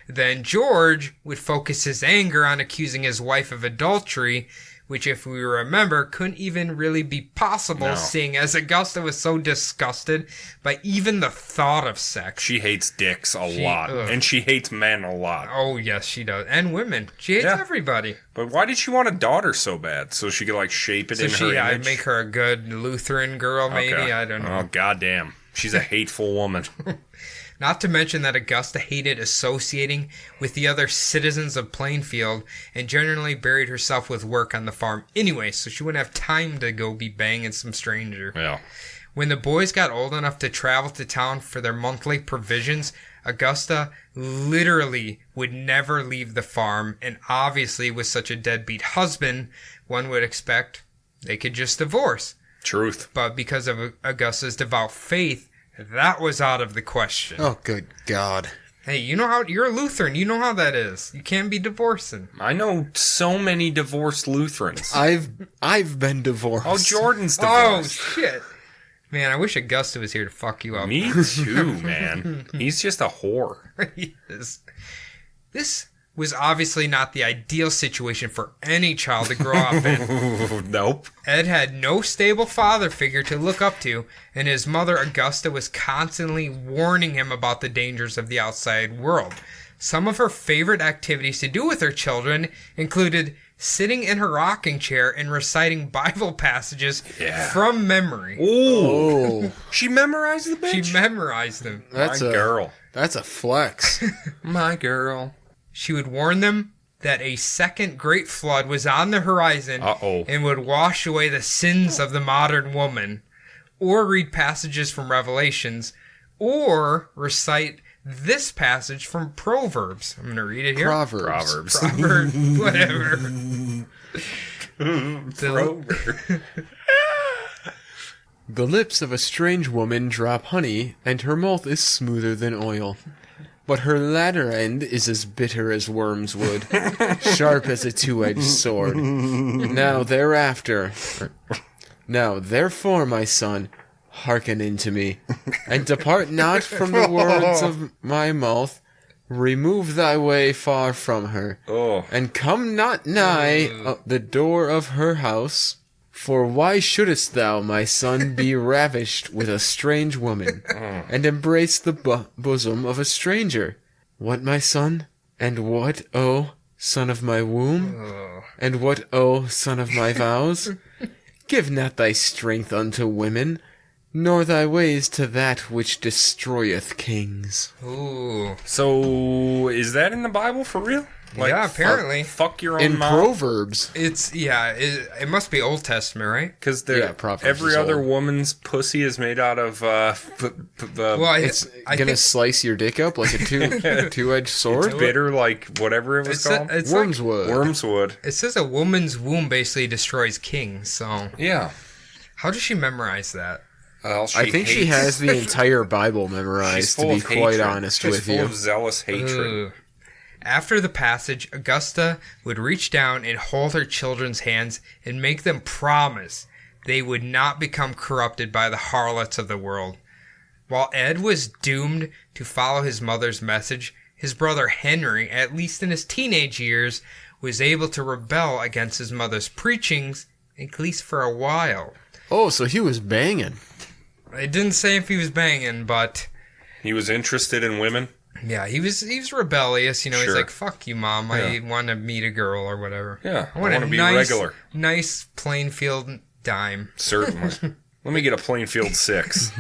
Then George would focus his anger on accusing his wife of adultery, which, if we remember, couldn't even really be possible, seeing as Augusta was so disgusted by even the thought of sex. She hates dicks a lot, and she hates men a lot. Oh, yes, she does. And women. She hates everybody. But why did she want a daughter so bad? So she could, like, shape it in her image? I'd make her a good Lutheran girl, maybe? Okay. I don't know. Oh, goddamn. She's a hateful woman. Not to mention that Augusta hated associating with the other citizens of Plainfield and generally buried herself with work on the farm anyway, so she wouldn't have time to go be banging some stranger. Yeah. When the boys got old enough to travel to town for their monthly provisions, Augusta literally would never leave the farm, and obviously with such a deadbeat husband, one would expect they could just divorce. Truth. But because of Augusta's devout faith, that was out of the question. Oh, good God. Hey, you know how... You're a Lutheran. You know how that is. You can't be divorcing. I know so many divorced Lutherans. I've been divorced. Oh, Jordan's divorced. Oh, shit. Man, I wish Augusta was here to fuck you up. Me too, man. He's just a whore. He is. This was obviously not the ideal situation for any child to grow up in. Nope. Ed had no stable father figure to look up to, and his mother, Augusta, was constantly warning him about the dangers of the outside world. Some of her favorite activities to do with her children included sitting in her rocking chair and reciting Bible passages from memory. Ooh. She memorized the bitch? She memorized them. That's My girl. That's a flex. My girl. She would warn them that a second great flood was on the horizon and would wash away the sins of the modern woman, or read passages from Revelations, or recite this passage from Proverbs. I'm going to read it here. Proverbs. Whatever. Proverbs. The lips of a strange woman drop honey, and her mouth is smoother than oil. But her latter end is as bitter as worm's wood, sharp as a two-edged sword. Now therefore, my son, hearken unto me, and depart not from the words of my mouth. Remove thy way far from her, and come not nigh the door of her house. For why shouldest thou, my son, be ravished with a strange woman, and embrace the bosom of a stranger? What, my son? And what, O son of my womb? And what, O son of my vows? Give not thy strength unto women, nor thy ways to that which destroyeth kings. Ooh. So, is that in the Bible for real? Like, yeah, apparently. Fuck your own in mom. Proverbs. It must be Old Testament, right? Because Proverbs every is other old. woman's pussy is made out of It's gonna slice your dick up like a two-edged sword. It's bitter, like whatever it was called. It's Wormswood. Wormswood. It says a woman's womb basically destroys kings, so... Yeah. How does she memorize that? I think she has the entire Bible memorized, to be quite honest with She's full you. of zealous hatred. After the passage, Augusta would reach down and hold her children's hands and make them promise they would not become corrupted by the harlots of the world. While Ed was doomed to follow his mother's message, his brother Henry, at least in his teenage years, was able to rebel against his mother's preachings, at least for a while. Oh, so he was banging. It didn't say if he was banging, but... He was interested in women? Yeah, he was rebellious, you know, Sure. He's like, fuck you, Mom, I want to meet a girl or whatever. Yeah, I want to a be nice, regular. Nice Plainfield dime. Certainly. Let me get a Plainfield 6.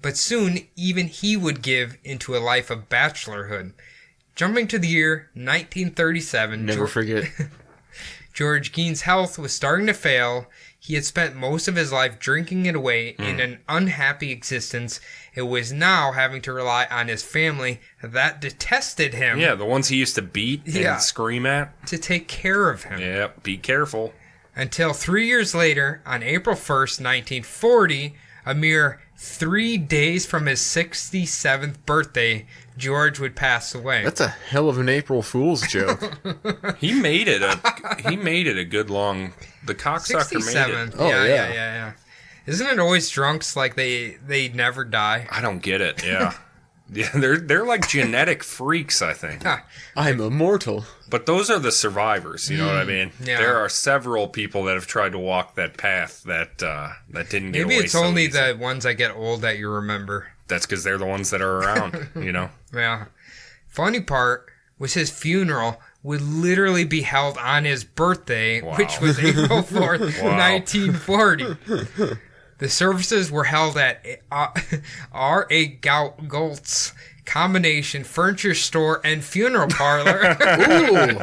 But soon, even he would give into a life of bachelorhood. Jumping to the year 1937... Never forget. George Gein's health was starting to fail. He had spent most of his life drinking it away in an unhappy existence. It was now having to rely on his family that detested him. Yeah, the ones he used to beat and scream at. To take care of him. Yeah, be careful. Until 3 years later, on April 1st, 1940, A mere 3 days from his 67th birthday, George would pass away. That's a hell of an April Fool's joke. He made it a good long. The cocksucker made it. Oh, yeah. Yeah. Isn't it always drunks like they never die? I don't get it. Yeah. Yeah, they're like genetic freaks, I think. I'm immortal. But those are the survivors, you know what I mean? Yeah. There are several people that have tried to walk that path that didn't get away. Maybe it's so only easy. the ones that get old that you remember. That's because they're the ones that are around, you know? Yeah. Funny part was his funeral would literally be held on his birthday, Wow. which was April 4th, Wow. 1940. The services were held at R.A. Galt's Combination Furniture Store and Funeral Parlor. Ooh.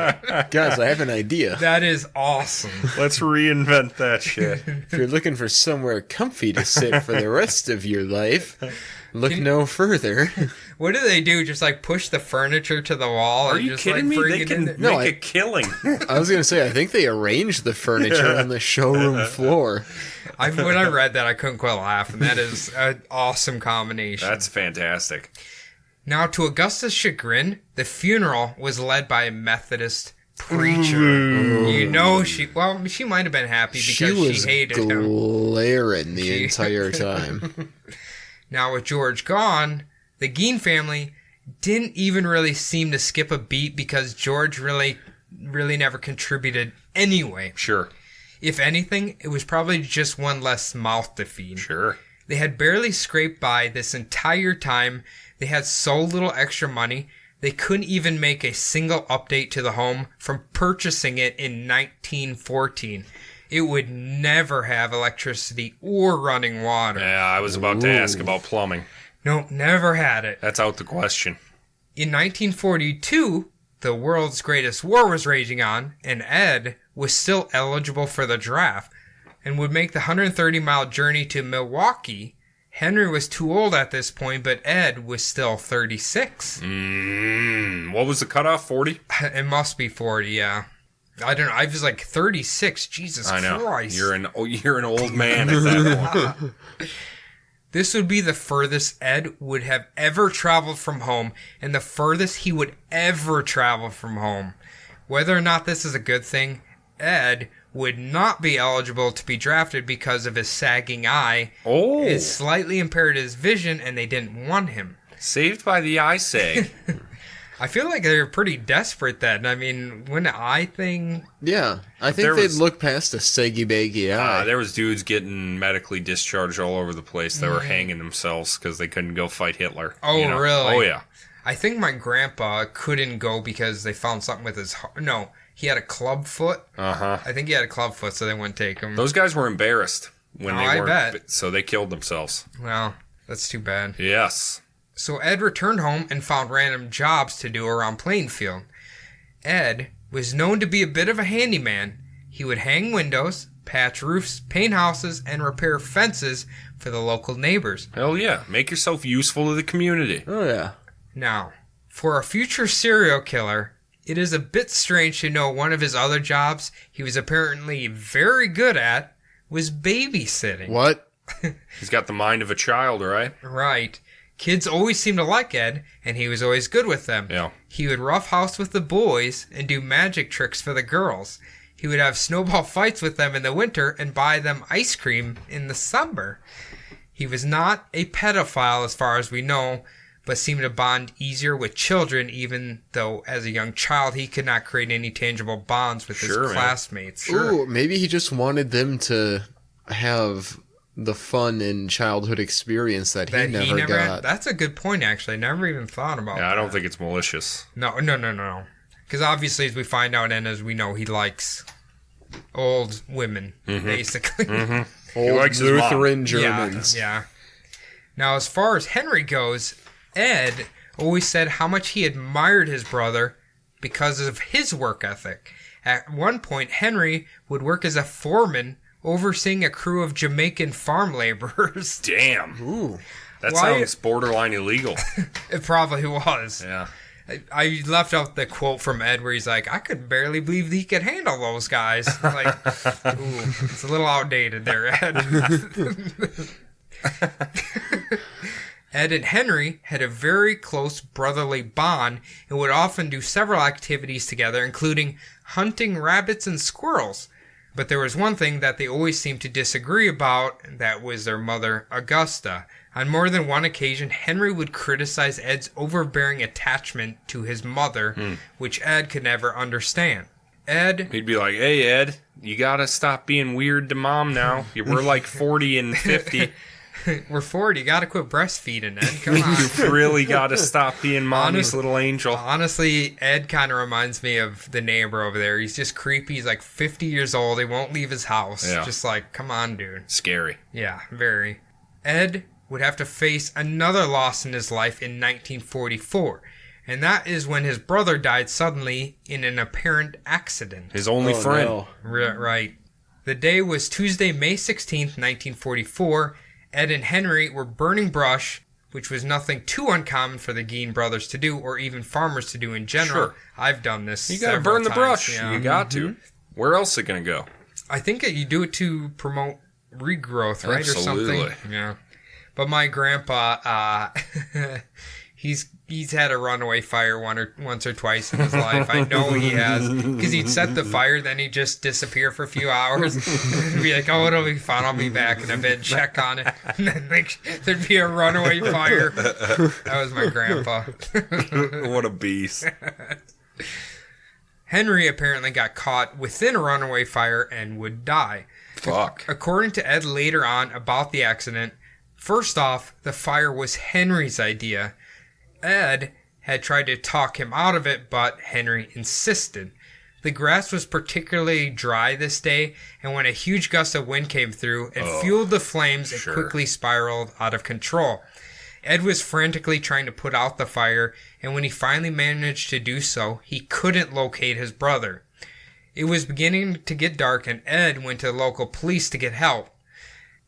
Guys, I have an idea. That is awesome. Let's reinvent that shit. If you're looking for somewhere comfy to sit for the rest of your life, look no further. What do they do? Just like push the furniture to the wall? Are and you just, kidding like, me? bring They it can in there? make a killing. I was going to say, I think they arranged the furniture on the showroom floor. When I read that, I couldn't quit laughing. That is an awesome combination. That's fantastic. Now, to Augusta's chagrin, the funeral was led by a Methodist preacher. You know, she might have been happy She because was she hated him. glaring the entire time. Now, with George gone, the Gein family didn't even really seem to skip a beat because George really never contributed anyway. Sure. If anything, it was probably just one less mouth to feed. Sure. They had barely scraped by this entire time. They had so little extra money, they couldn't even make a single update to the home from purchasing it in 1914. It would never have electricity or running water. Yeah, I was about to ask about plumbing. No, never had it. That's out the question. In 1942, the world's greatest war was raging on, and Ed was still eligible for the draft and would make the 130-mile journey to Milwaukee. Henry was too old at this point, but Ed was still 36. What was the cutoff? 40? It must be 40, yeah. I don't know. I was like 36. Jesus I know. Christ. You're an old man at that point. This would be the furthest Ed would have ever traveled from home, and the furthest he would ever travel from home. Whether or not this is a good thing, Ed would not be eligible to be drafted because of his sagging eye. Oh. It slightly impaired his vision, and they didn't want him. Saved by the eye sag. I feel like they were pretty desperate then. I mean, when the eye thing... Yeah, I think There they'd was- look past a saggy-baggy eye. There was dudes getting medically discharged all over the place that were hanging themselves because they couldn't go fight Hitler. Oh, you know? really? Oh, yeah. I think my grandpa couldn't go because they found something with his... No, he had a club foot. Uh-huh. I think he had a club foot, so they wouldn't take him. Those guys were embarrassed when Oh, they I weren't. bet. So they killed themselves. Well, that's too bad. Yes. So Ed returned home and found random jobs to do around Plainfield. Ed was known to be a bit of a handyman. He would hang windows, patch roofs, paint houses, and repair fences for the local neighbors. Hell yeah. Make yourself useful to the community. Oh, yeah. Now, for a future serial killer, it is a bit strange to know one of his other jobs he was apparently very good at was babysitting. What? He's got the mind of a child, right? Right. Kids always seemed to like Ed, and he was always good with them. Yeah. He would roughhouse with the boys and do magic tricks for the girls. He would have snowball fights with them in the winter and buy them ice cream in the summer. He was not a pedophile as far as we know, but seemed to bond easier with children, even though as a young child he could not create any tangible bonds with Sure, his man. classmates. Ooh, maybe he just wanted them to have the fun and childhood experience that That he never had. got. That's a good point, actually. Never even thought about Yeah, I don't that. think it's malicious. No. Because obviously, as we find out and as we know, he likes old women, basically. Old likes his mom. Lutheran Germans. Yeah. Now, as far as Henry goes, Ed always said how much he admired his brother because of his work ethic. At one point, Henry would work as a foreman overseeing a crew of Jamaican farm laborers. Damn. Ooh. That Why- sounds borderline illegal. It probably was. Yeah. I left out the quote from Ed where he's like, I could barely believe that he could handle those guys. Like, ooh, it's a little outdated there, Ed. Ed and Henry had a very close brotherly bond and would often do several activities together, including hunting rabbits and squirrels. But there was one thing that they always seemed to disagree about, and that was their mother, Augusta. On more than one occasion, Henry would criticize Ed's overbearing attachment to his mother, which Ed could never understand. He'd be like, "Hey, Ed, you gotta stop being weird to Mom now. We're like 40 and 50. We're 40, you gotta quit breastfeeding, Ed. Come on. You really gotta stop being Mommy's little angel." Honestly, Ed kind of reminds me of the neighbor over there. He's just creepy. He's like 50 years old. He won't leave his house. Yeah. Just like, come on, dude. Scary. Yeah, very. Ed would have to face another loss in his life in 1944. And that is when his brother died suddenly in an apparent accident. His only friend. No. Right. The day was Tuesday, May 16th, 1944. Ed and Henry were burning brush, which was nothing too uncommon for the Gein brothers to do, or even farmers to do in general. Sure. I've done this. You gotta several burn the times, brush. yeah. You got to. Where else is it gonna go? I think that you do it to promote regrowth, right? Absolutely. Or something. Yeah. But my grandpa, he's had a runaway fire once or twice in his life. I know he has. Because he'd set the fire, then he'd just disappear for a few hours. And be like, oh, it'll be fine. I'll be back in a bit, check on it. And then there'd be a runaway fire. That was my grandpa. What a beast. Henry apparently got caught within a runaway fire and would die. Fuck. According to Ed later on about the accident, first off, the fire was Henry's idea. Ed had tried to talk him out of it, but Henry insisted. The grass was particularly dry this day, and when a huge gust of wind came through and fueled the flames, it quickly spiraled out of control. Ed was frantically trying to put out the fire, and when he finally managed to do so, he couldn't locate his brother. It was beginning to get dark, and Ed went to the local police to get help.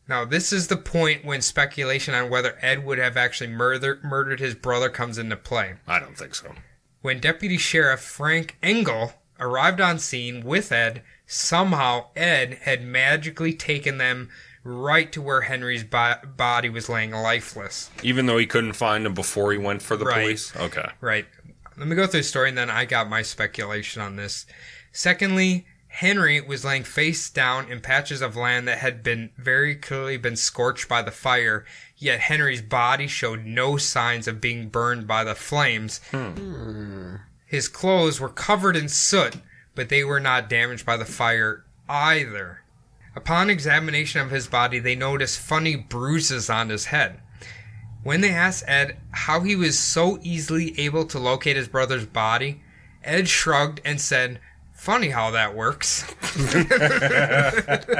Now, this is the point when speculation on whether Ed would have actually murdered his brother comes into play. I don't think so. When Deputy Sheriff Frank Engel arrived on scene with Ed, somehow Ed had magically taken them right to where Henry's body was laying lifeless. Even though he couldn't find him before he went for the police? Okay. Right. Let me go through the story, and then I got my speculation on this. Secondly, Henry was laying face down in patches of land that had been very clearly been scorched by the fire, yet Henry's body showed no signs of being burned by the flames. His clothes were covered in soot, but they were not damaged by the fire either. Upon examination of his body, they noticed funny bruises on his head. When they asked Ed how he was so easily able to locate his brother's body, Ed shrugged and said, "Funny how that works."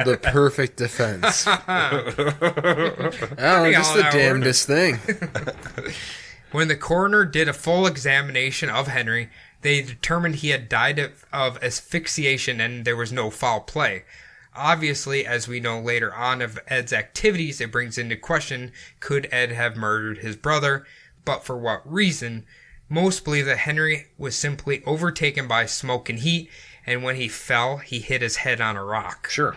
The perfect defense. Oh, just the damnedest thing. When the coroner did a full examination of Henry, they determined he had died of asphyxiation and there was no foul play. Obviously, as we know later on of Ed's activities, it brings into question, could Ed have murdered his brother? But for what reason? Most believe that Henry was simply overtaken by smoke and heat, and when he fell, he hit his head on a rock. Sure.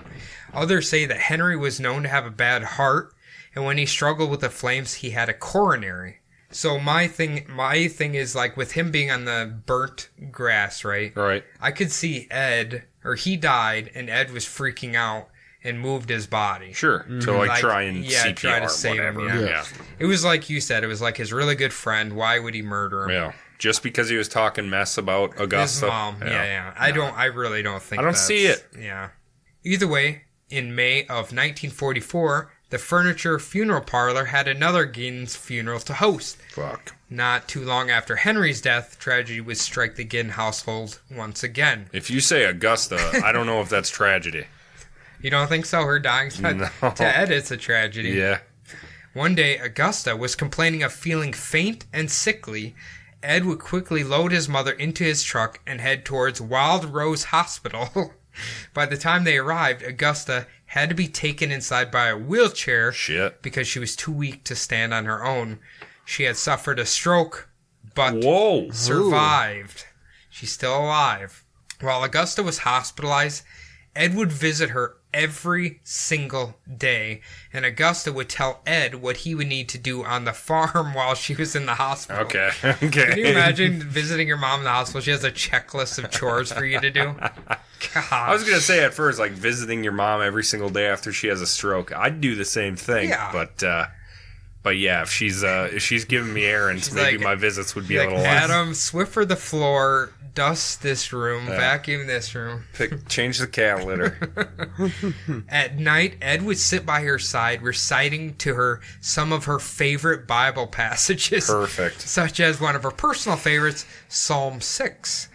Others say that Henry was known to have a bad heart, and when he struggled with the flames, he had a coronary. So my thing is, like, with him being on the burnt grass, right? Right. I could see Ed, or he died, and Ed was freaking out and moved his body. Sure. To try and CPR try to save him. whatever. Yeah. It was like you said. It was like his really good friend. Why would he murder him? Yeah. Just because he was talking mess about Augusta. His mom. Yeah. I really don't think. I don't see it. Yeah. Either way, in May of 1944, the Furniture Funeral Parlor had another Gein's funeral to host. Fuck. Not too long after Henry's death, tragedy would strike the Gein household once again. If you say Augusta, I don't know if that's tragedy. You don't think so? Her dying? No. To Ed, it's a tragedy. Yeah. One day, Augusta was complaining of feeling faint and sickly. Ed would quickly load his mother into his truck and head towards Wild Rose Hospital. By the time they arrived, Augusta had to be taken inside by a wheelchair because she was too weak to stand on her own. She had suffered a stroke, but survived. She's still alive. While Augusta was hospitalized, Ed would visit her every single day, and Augusta would tell Ed what he would need to do on the farm while she was in the hospital. Okay. Can you imagine visiting your mom in the hospital? She has a checklist of chores for you to do. God. I was going to say at first, like, visiting your mom every single day after she has a stroke. I'd do the same thing. Yeah. But yeah, if she's giving me errands, She's maybe like- my visits would be a Like, little less. Adam, Swiffer the floor, dust this room, vacuum this room. Change the cat litter. At night, Ed would sit by her side, reciting to her some of her favorite Bible passages. Perfect. Such as one of her personal favorites, Psalm 6.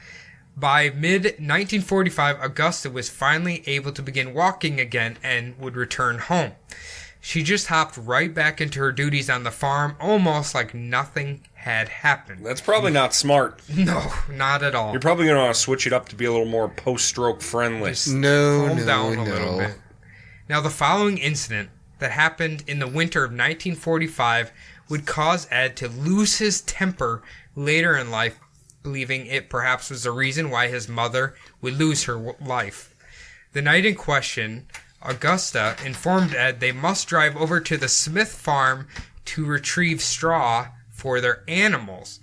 By mid-1945, Augusta was finally able to begin walking again and would return home. She just hopped right back into her duties on the farm, almost like nothing had happened. That's probably not smart. No, not at all. You're probably going to want to switch it up to be a little more post-stroke friendly. Calm down a little bit. Now, the following incident that happened in the winter of 1945 would cause Ed to lose his temper later in life, believing it perhaps was the reason why his mother would lose her life. The night in question, Augusta informed Ed they must drive over to the Smith farm to retrieve straw for their animals.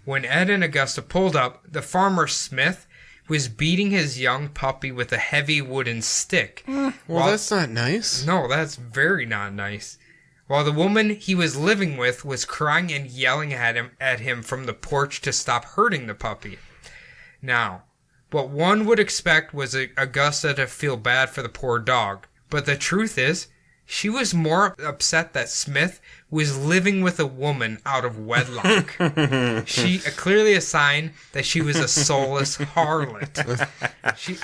When Ed and Augusta pulled up, the farmer Smith was beating his young puppy with a heavy wooden stick. Well, that's not nice. No, that's very not nice. While the woman he was living with was crying and yelling at him from the porch to stop hurting the puppy. Now, what one would expect was Augusta to feel bad for the poor dog. But the truth is, she was more upset that Smith was living with a woman out of wedlock. Clearly a sign that she was a soulless harlot.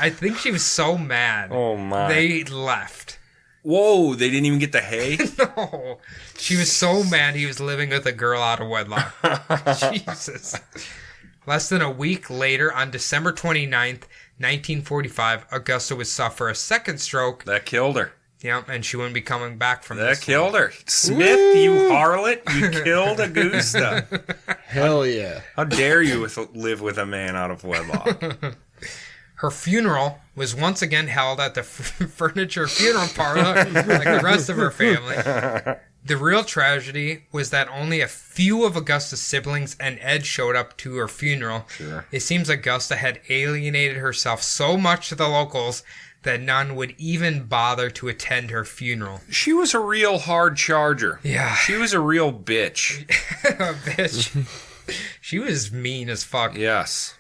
I think she was so mad. Oh, my. They left. Whoa, they didn't even get the hay? No. She was so mad he was living with a girl out of wedlock. Jesus. Less than a week later, on December 29th, 1945, Augusta would suffer a second stroke. That killed her. Yep, and she wouldn't be coming back from That this. killed her. Smith, you harlot, you killed Augusta. Hell yeah. How dare you live with a man out of wedlock? Her funeral was once again held at the furniture funeral parlor like the rest of her family. The real tragedy was that only a few of Augusta's siblings and Ed showed up to her funeral. Sure. It seems Augusta had alienated herself so much to the locals that none would even bother to attend her funeral. She was a real hard charger. Yeah. She was a real bitch. Bitch. She was mean as fuck. Yes.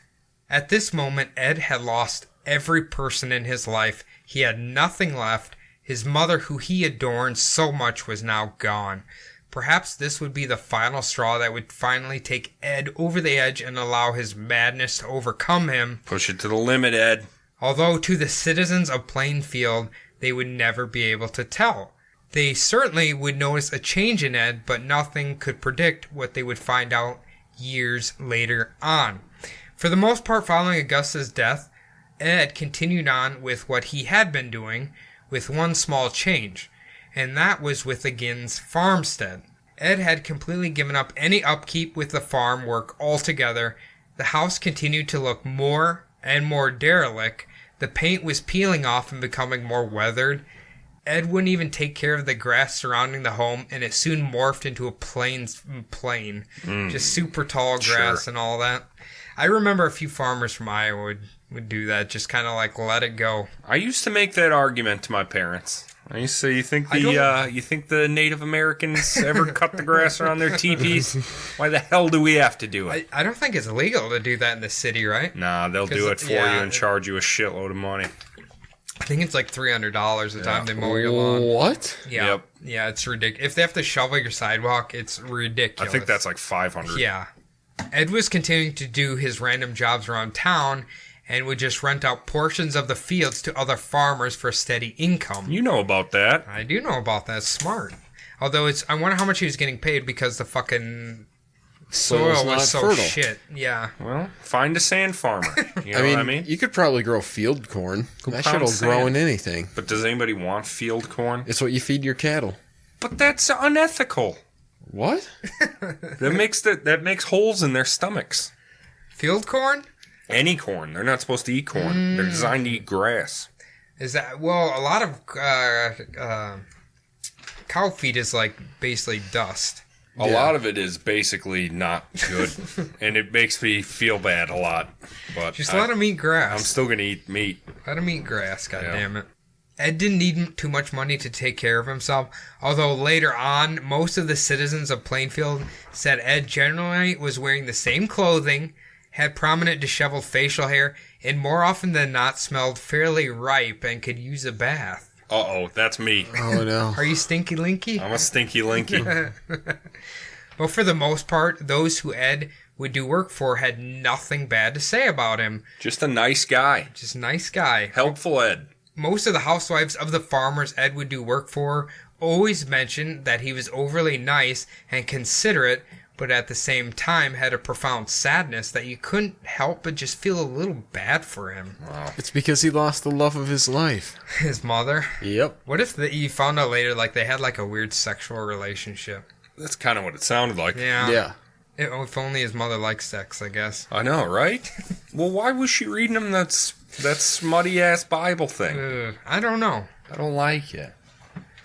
At this moment, Ed had lost every person in his life. He had nothing left. His mother, who he adorned so much, was now gone. Perhaps this would be the final straw that would finally take Ed over the edge and allow his madness to overcome him. Push it to the limit, Ed. Although to the citizens of Plainfield, they would never be able to tell. They certainly would notice a change in Ed, but nothing could predict what they would find out years later on. For the most part, following Augusta's death, Ed continued on with what he had been doing, with one small change, and that was with the Gins farmstead. Ed had completely given up any upkeep with the farm work altogether. The house continued to look more and more derelict. The paint was peeling off and becoming more weathered. Ed wouldn't even take care of the grass surrounding the home, and it soon morphed into a plain. Just super tall grass Sure. and all that. I remember a few farmers from Iowa would do that, just kind of like let it go. I used to make that argument to my parents. I used to say, you think the Native Americans ever cut the grass around their teepees? Why the hell do we have to do it? I don't think it's illegal to do that in the city, right? Nah, they'll do it for you and charge you a shitload of money. I think it's like $300 the time they mow your lawn. What? Yeah. Yep. Yeah, it's ridiculous. If they have to shovel your sidewalk, it's ridiculous. I think that's like $500. Yeah. Ed was continuing to do his random jobs around town and would just rent out portions of the fields to other farmers for a steady income. You know about that. I do know about that. Smart. Although I wonder how much he was getting paid because the fucking soil was so fertile. shit. Yeah. Well, find a sand farmer. You know I mean, what I mean? you could probably grow field corn. That pound shit'll grow sand. in anything. But does anybody want field corn? It's what you feed your cattle. But that's unethical. What? That makes holes in their stomachs. Field corn? Any corn. They're not supposed to eat corn. They're designed to eat grass. Is that, well, a lot of cow feed is like basically dust. A lot of it is basically not good, and it makes me feel bad a lot. But Just let him eat grass. I'm still going to eat meat. Let him eat grass, goddammit. Ed didn't need too much money to take care of himself, although later on, most of the citizens of Plainfield said Ed generally was wearing the same clothing, had prominent disheveled facial hair, and more often than not smelled fairly ripe and could use a bath. Uh-oh, that's me. Oh, no. Are you Stinky Linky? I'm a stinky linky. Well, for the most part, those who Ed would do work for had nothing bad to say about him. Just a nice guy. Just a nice guy. Helpful Ed. Most of the housewives of the farmers Ed would do work for always mentioned that he was overly nice and considerate, but at the same time had a profound sadness that you couldn't help but just feel a little bad for him. Wow. It's because he lost the love of his life. His mother. Yep. What if you found out later like they had like a weird sexual relationship? That's kind of what it sounded like. Yeah. If only his mother liked sex, I guess. I know, right? Well, why was she reading him that smutty-ass Bible thing? I don't know. I don't like it.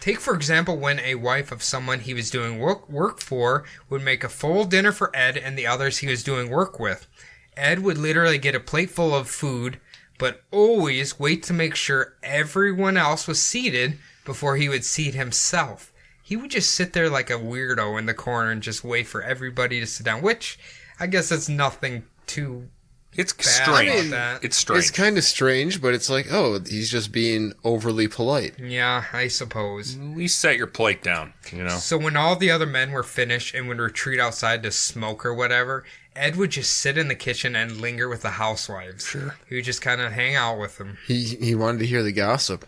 Take, for example, when a wife of someone he was doing work for would make a full dinner for Ed and the others he was doing work with. Ed would literally get a plate full of food, but always wait to make sure everyone else was seated before he would seat himself. He would just sit there like a weirdo in the corner and just wait for everybody to sit down, which I guess that's nothing too It's bad strange. about that. It's strange. It's kind of strange, but it's like, oh, he's just being overly polite. Yeah, I suppose. At least set your plate down, you know? So when all the other men were finished and would retreat outside to smoke or whatever, Ed would just sit in the kitchen and linger with the housewives. Sure. He would just kind of hang out with them. He wanted to hear the gossip.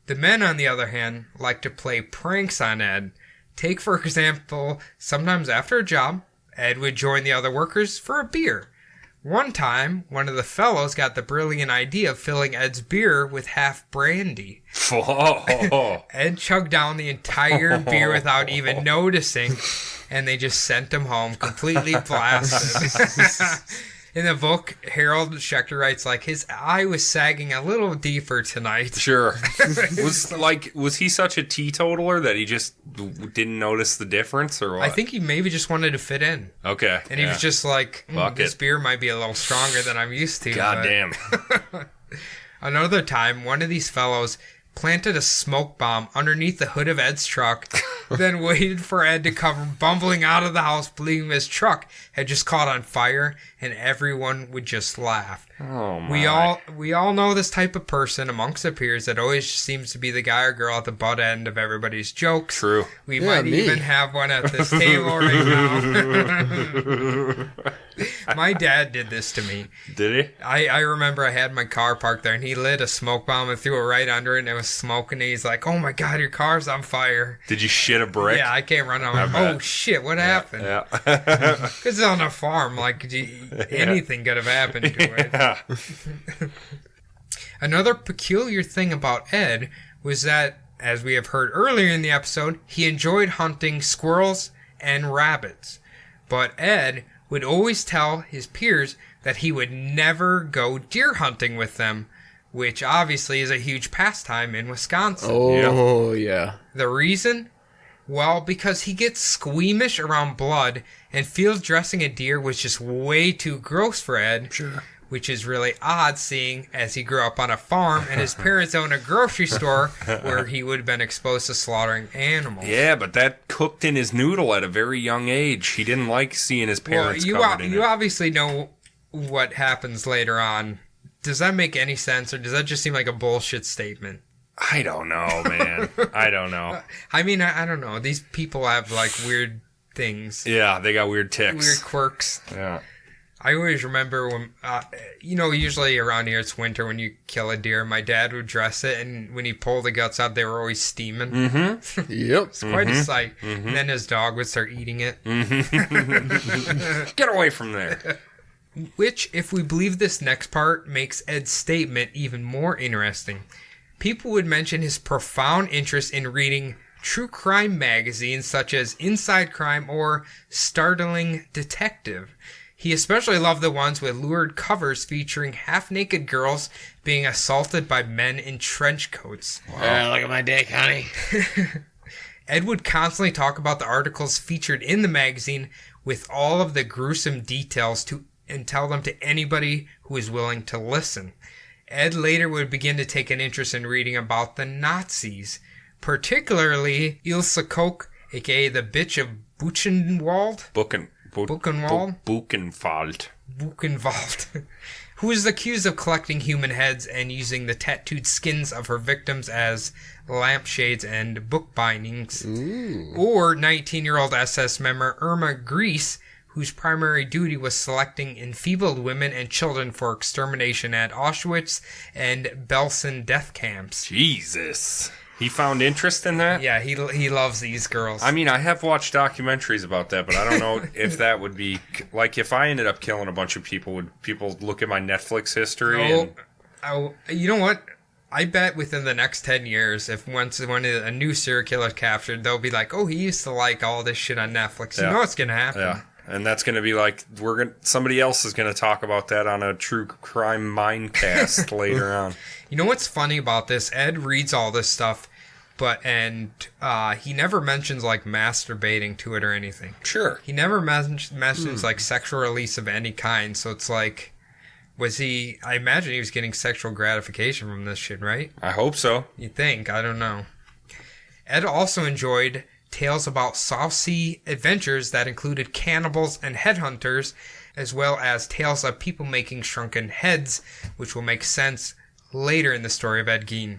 The men, on the other hand, liked to play pranks on Ed. Take, for example, sometimes after a job, Ed would join the other workers for a beer. One time, one of the fellows got the brilliant idea of filling Ed's beer with half brandy. Oh. Ed chugged down the entire beer without even noticing, and they just sent him home completely blasted. In the book, Harold Schechter writes, like, his eye was sagging a little deeper tonight. Sure. Was he such a teetotaler that he just didn't notice the difference, or what? I think he maybe just wanted to fit in. Okay. And he was just like, this beer might be a little stronger than I'm used to. God damn. Another time, one of these fellows planted a smoke bomb underneath the hood of Ed's truck, then waited for Ed to come bumbling out of the house, believing his truck had just caught on fire, and everyone would just laugh. Oh my. We all know this type of person amongst our peers that always seems to be the guy or girl at the butt end of everybody's jokes. True. We might even have one at this table right now. My dad did this to me. Did he? I remember I had my car parked there, and he lit a smoke bomb and threw it right under it, and it was smoking, and he's like, oh my God, your car's on fire. Did you shit a brick? Yeah, I came running. I'm like, oh shit, what happened? Yeah. Because it's on a farm, like, anything could have happened to it. Yeah. Another peculiar thing about Ed was that, as we have heard earlier in the episode, he enjoyed hunting squirrels and rabbits. But Ed would always tell his peers that he would never go deer hunting with them, which obviously is a huge pastime in Wisconsin. Oh, yeah. The reason? Well, because he gets squeamish around blood and feels dressing a deer was just way too gross for Ed. Sure. Which is really odd, seeing as he grew up on a farm and his parents owned a grocery store where he would have been exposed to slaughtering animals. Yeah, but that cooked in his noodle at a very young age. He didn't like seeing his parents covered in it. You obviously know what happens later on. Does that make any sense, or does that just seem like a bullshit statement? I don't know, man. I don't know. I mean, I don't know. These people have, like, weird things. Yeah, they got weird ticks. Weird quirks. Yeah. I always remember when, usually around here it's winter when you kill a deer. My dad would dress it, and when he pulled the guts out, they were always steaming. Mm-hmm. Yep. It's quite a sight. Mm-hmm. And then his dog would start eating it. Mm-hmm. Get away from there. Which, if we believe this next part, makes Ed's statement even more interesting. People would mention his profound interest in reading true crime magazines such as Inside Crime or Startling Detective. He especially loved the ones with lurid covers featuring half-naked girls being assaulted by men in trench coats. Wow. Look at my dick, honey. Ed would constantly talk about the articles featured in the magazine with all of the gruesome details and tell them to anybody who was willing to listen. Ed later would begin to take an interest in reading about the Nazis, particularly Ilse Koch, aka the Bitch of Buchenwald. Buchenwald, who was accused of collecting human heads and using the tattooed skins of her victims as lampshades and book bindings. Ooh. Or 19-year-old SS member Irma Grease, whose primary duty was selecting enfeebled women and children for extermination at Auschwitz and Belsen death camps. Jesus. He found interest in that? Yeah, he loves these girls. I mean, I have watched documentaries about that, but I don't know if that would be... Like, if I ended up killing a bunch of people, would people look at my Netflix history? You know what? I bet within the next 10 years, if when a new serial killer is captured, they'll be like, oh, he used to like all this shit on Netflix. Yeah. You know what's going to happen. Yeah. And that's going to be like, somebody else is going to talk about that on a true crime mindcast later on. You know what's funny about this? Ed reads all this stuff, and he never mentions like masturbating to it or anything. Sure. He never mentions like sexual release of any kind. So it's like, I imagine he was getting sexual gratification from this shit, right? I hope so. You think? I don't know. Ed also enjoyed tales about South Sea adventures that included cannibals and headhunters, as well as tales of people making shrunken heads, which will make sense later in the story of Ed Gein.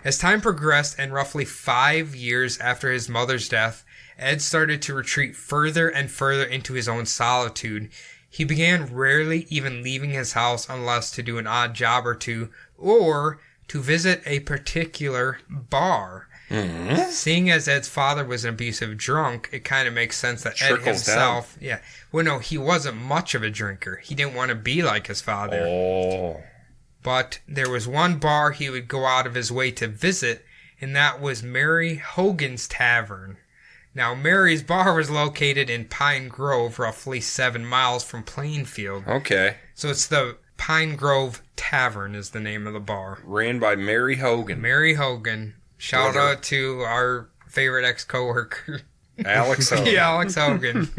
As time progressed and roughly 5 years after his mother's death, Ed started to retreat further and further into his own solitude. He began rarely even leaving his house unless to do an odd job or two, or to visit a particular bar. Mm-hmm. Seeing as Ed's father was an abusive drunk, it kind of makes sense that Ed himself... Down. Yeah. Well, no, he wasn't much of a drinker. He didn't want to be like his father. Oh. But there was one bar he would go out of his way to visit, and that was Mary Hogan's Tavern. Now, Mary's bar was located in Pine Grove, roughly 7 miles from Plainfield. Okay. So it's the Pine Grove Tavern is the name of the bar. Ran by Mary Hogan. Mary Hogan. Shout out to our favorite ex-coworker. Alex Hogan. Yeah, Alex Hogan.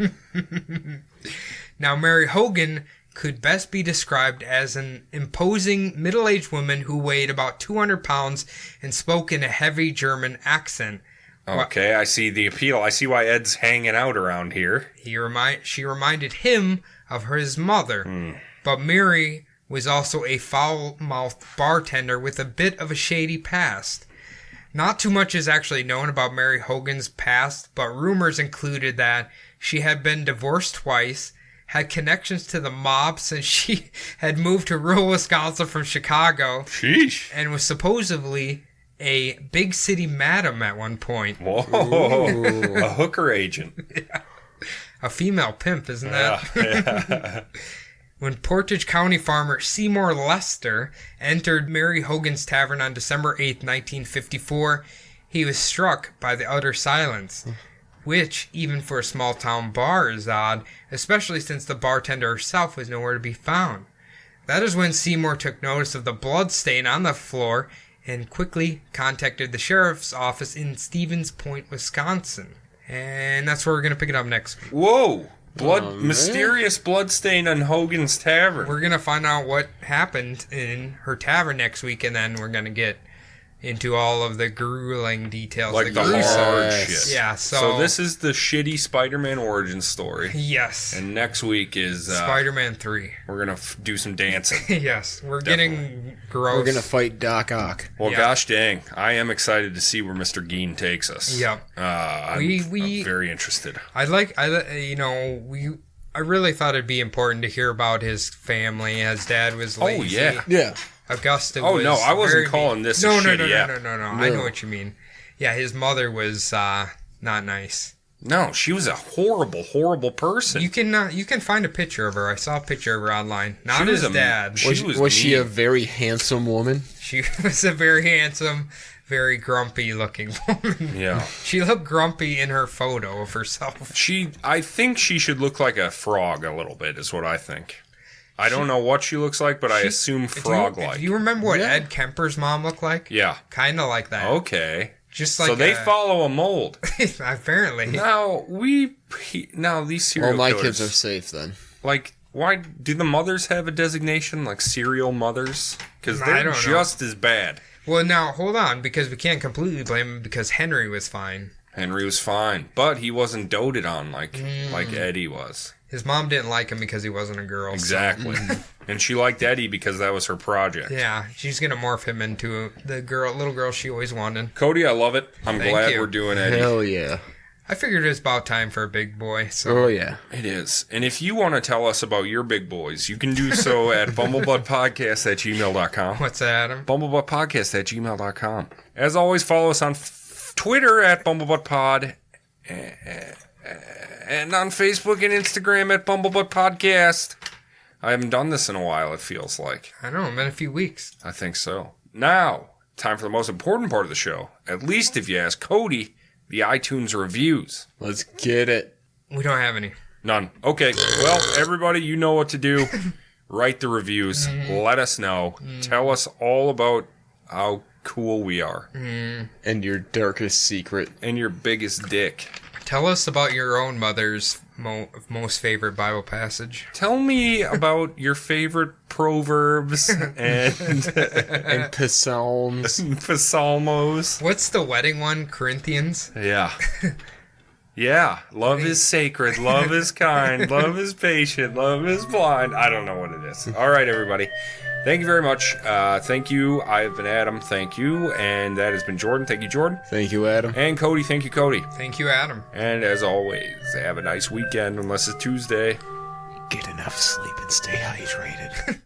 Now, Mary Hogan could best be described as an imposing middle-aged woman who weighed about 200 pounds and spoke in a heavy German accent. Okay, I see the appeal. I see why Ed's hanging out around here. She reminded him of his mother. But Mary was also a foul-mouthed bartender with a bit of a shady past. Not too much is actually known about Mary Hogan's past, but rumors included that she had been divorced twice, had connections to the mob since she had moved to rural Wisconsin from Chicago. Sheesh. And was supposedly a big city madam at one point. Whoa. A hooker agent. Yeah. A female pimp, isn't that? Yeah. When Portage County farmer Seymour Lester entered Mary Hogan's Tavern on December 8, 1954, he was struck by the utter silence, which, even for a small-town bar, is odd, especially since the bartender herself was nowhere to be found. That is when Seymour took notice of the blood stain on the floor and quickly contacted the sheriff's office in Stevens Point, Wisconsin. And that's where we're going to pick it up next week. Whoa! Mysterious blood stain on Hogan's Tavern. We're going to find out what happened in her tavern next week, and then we're going to get into all of the grueling details. Like the hard shit. Yeah, so this is the shitty Spider-Man origin story. Yes. And next week is... Spider-Man 3. We're going to do some dancing. Yes, we're getting gross. We're going to fight Doc Ock. Well, gosh dang. I am excited to see where Mr. Gein takes us. Yep. I'm very interested. I really thought it'd be important to hear about his family. His dad was lazy. Oh, yeah. Yeah. Augusta was... Oh, no, I wasn't calling this a shitty app. No. I know what you mean. Yeah, his mother was not nice. No, she was a horrible, horrible person. You can find a picture of her. I saw a picture of her online. Not She was his dad. Was she a very handsome woman? She was a very handsome, very grumpy looking woman. Yeah. She looked grumpy in her photo of herself. I think she should look like a frog a little bit, is what I think. I don't know what she looks like, but I assume frog-like. Do you remember what Ed Kemper's mom looked like? Yeah. Kind of like that. Okay. Just like so they follow a mold. Apparently. Now, these serial Well, my killers, kids are safe then. like, why do the mothers have a designation, like serial mothers? Because I they're don't know. just as bad. Well, now, hold on, because we can't completely blame him because Henry was fine. Henry was fine, but he wasn't doted on like Eddie was. His mom didn't like him because he wasn't a girl. Exactly. And she liked Eddie because that was her project. Yeah, she's going to morph him into the little girl she always wanted. Cody, I love it. I'm Thank glad you. we're doing Eddie. Hell yeah. I figured it was about time for a big boy. So. Oh yeah. It is. And if you want to tell us about your big boys, you can do so at bumblebuttpodcast@gmail.com. What's that, Adam? bumblebuttpodcast@gmail.com. As always, follow us on Twitter at bumblebuttpod and on Facebook and Instagram at bumblebuttpodcast. I haven't done this in a while, it feels like. I don't know, been a few weeks. I think so. Now, time for the most important part of the show. At least if you ask Cody, the iTunes reviews. Let's get it. We don't have any. None. Okay. Well, everybody, you know what to do. Write the reviews. Let us know. Tell us all about how cool we are. And your darkest secret. And your biggest dick. Tell us about your own mother's most favorite Bible passage. Tell me about your favorite proverbs and Psalms. psalmos. What's the wedding one? Corinthians? Yeah. Yeah. Love is sacred. Love is kind. Love is patient. Love is blind. I don't know what it is. All right, everybody. Thank you very much. Thank you. I've been Adam. Thank you. And that has been Jordan. Thank you, Jordan. Thank you, Adam. And Cody. Thank you, Cody. Thank you, Adam. And as always, have a nice weekend, unless it's Tuesday. Get enough sleep and stay hydrated.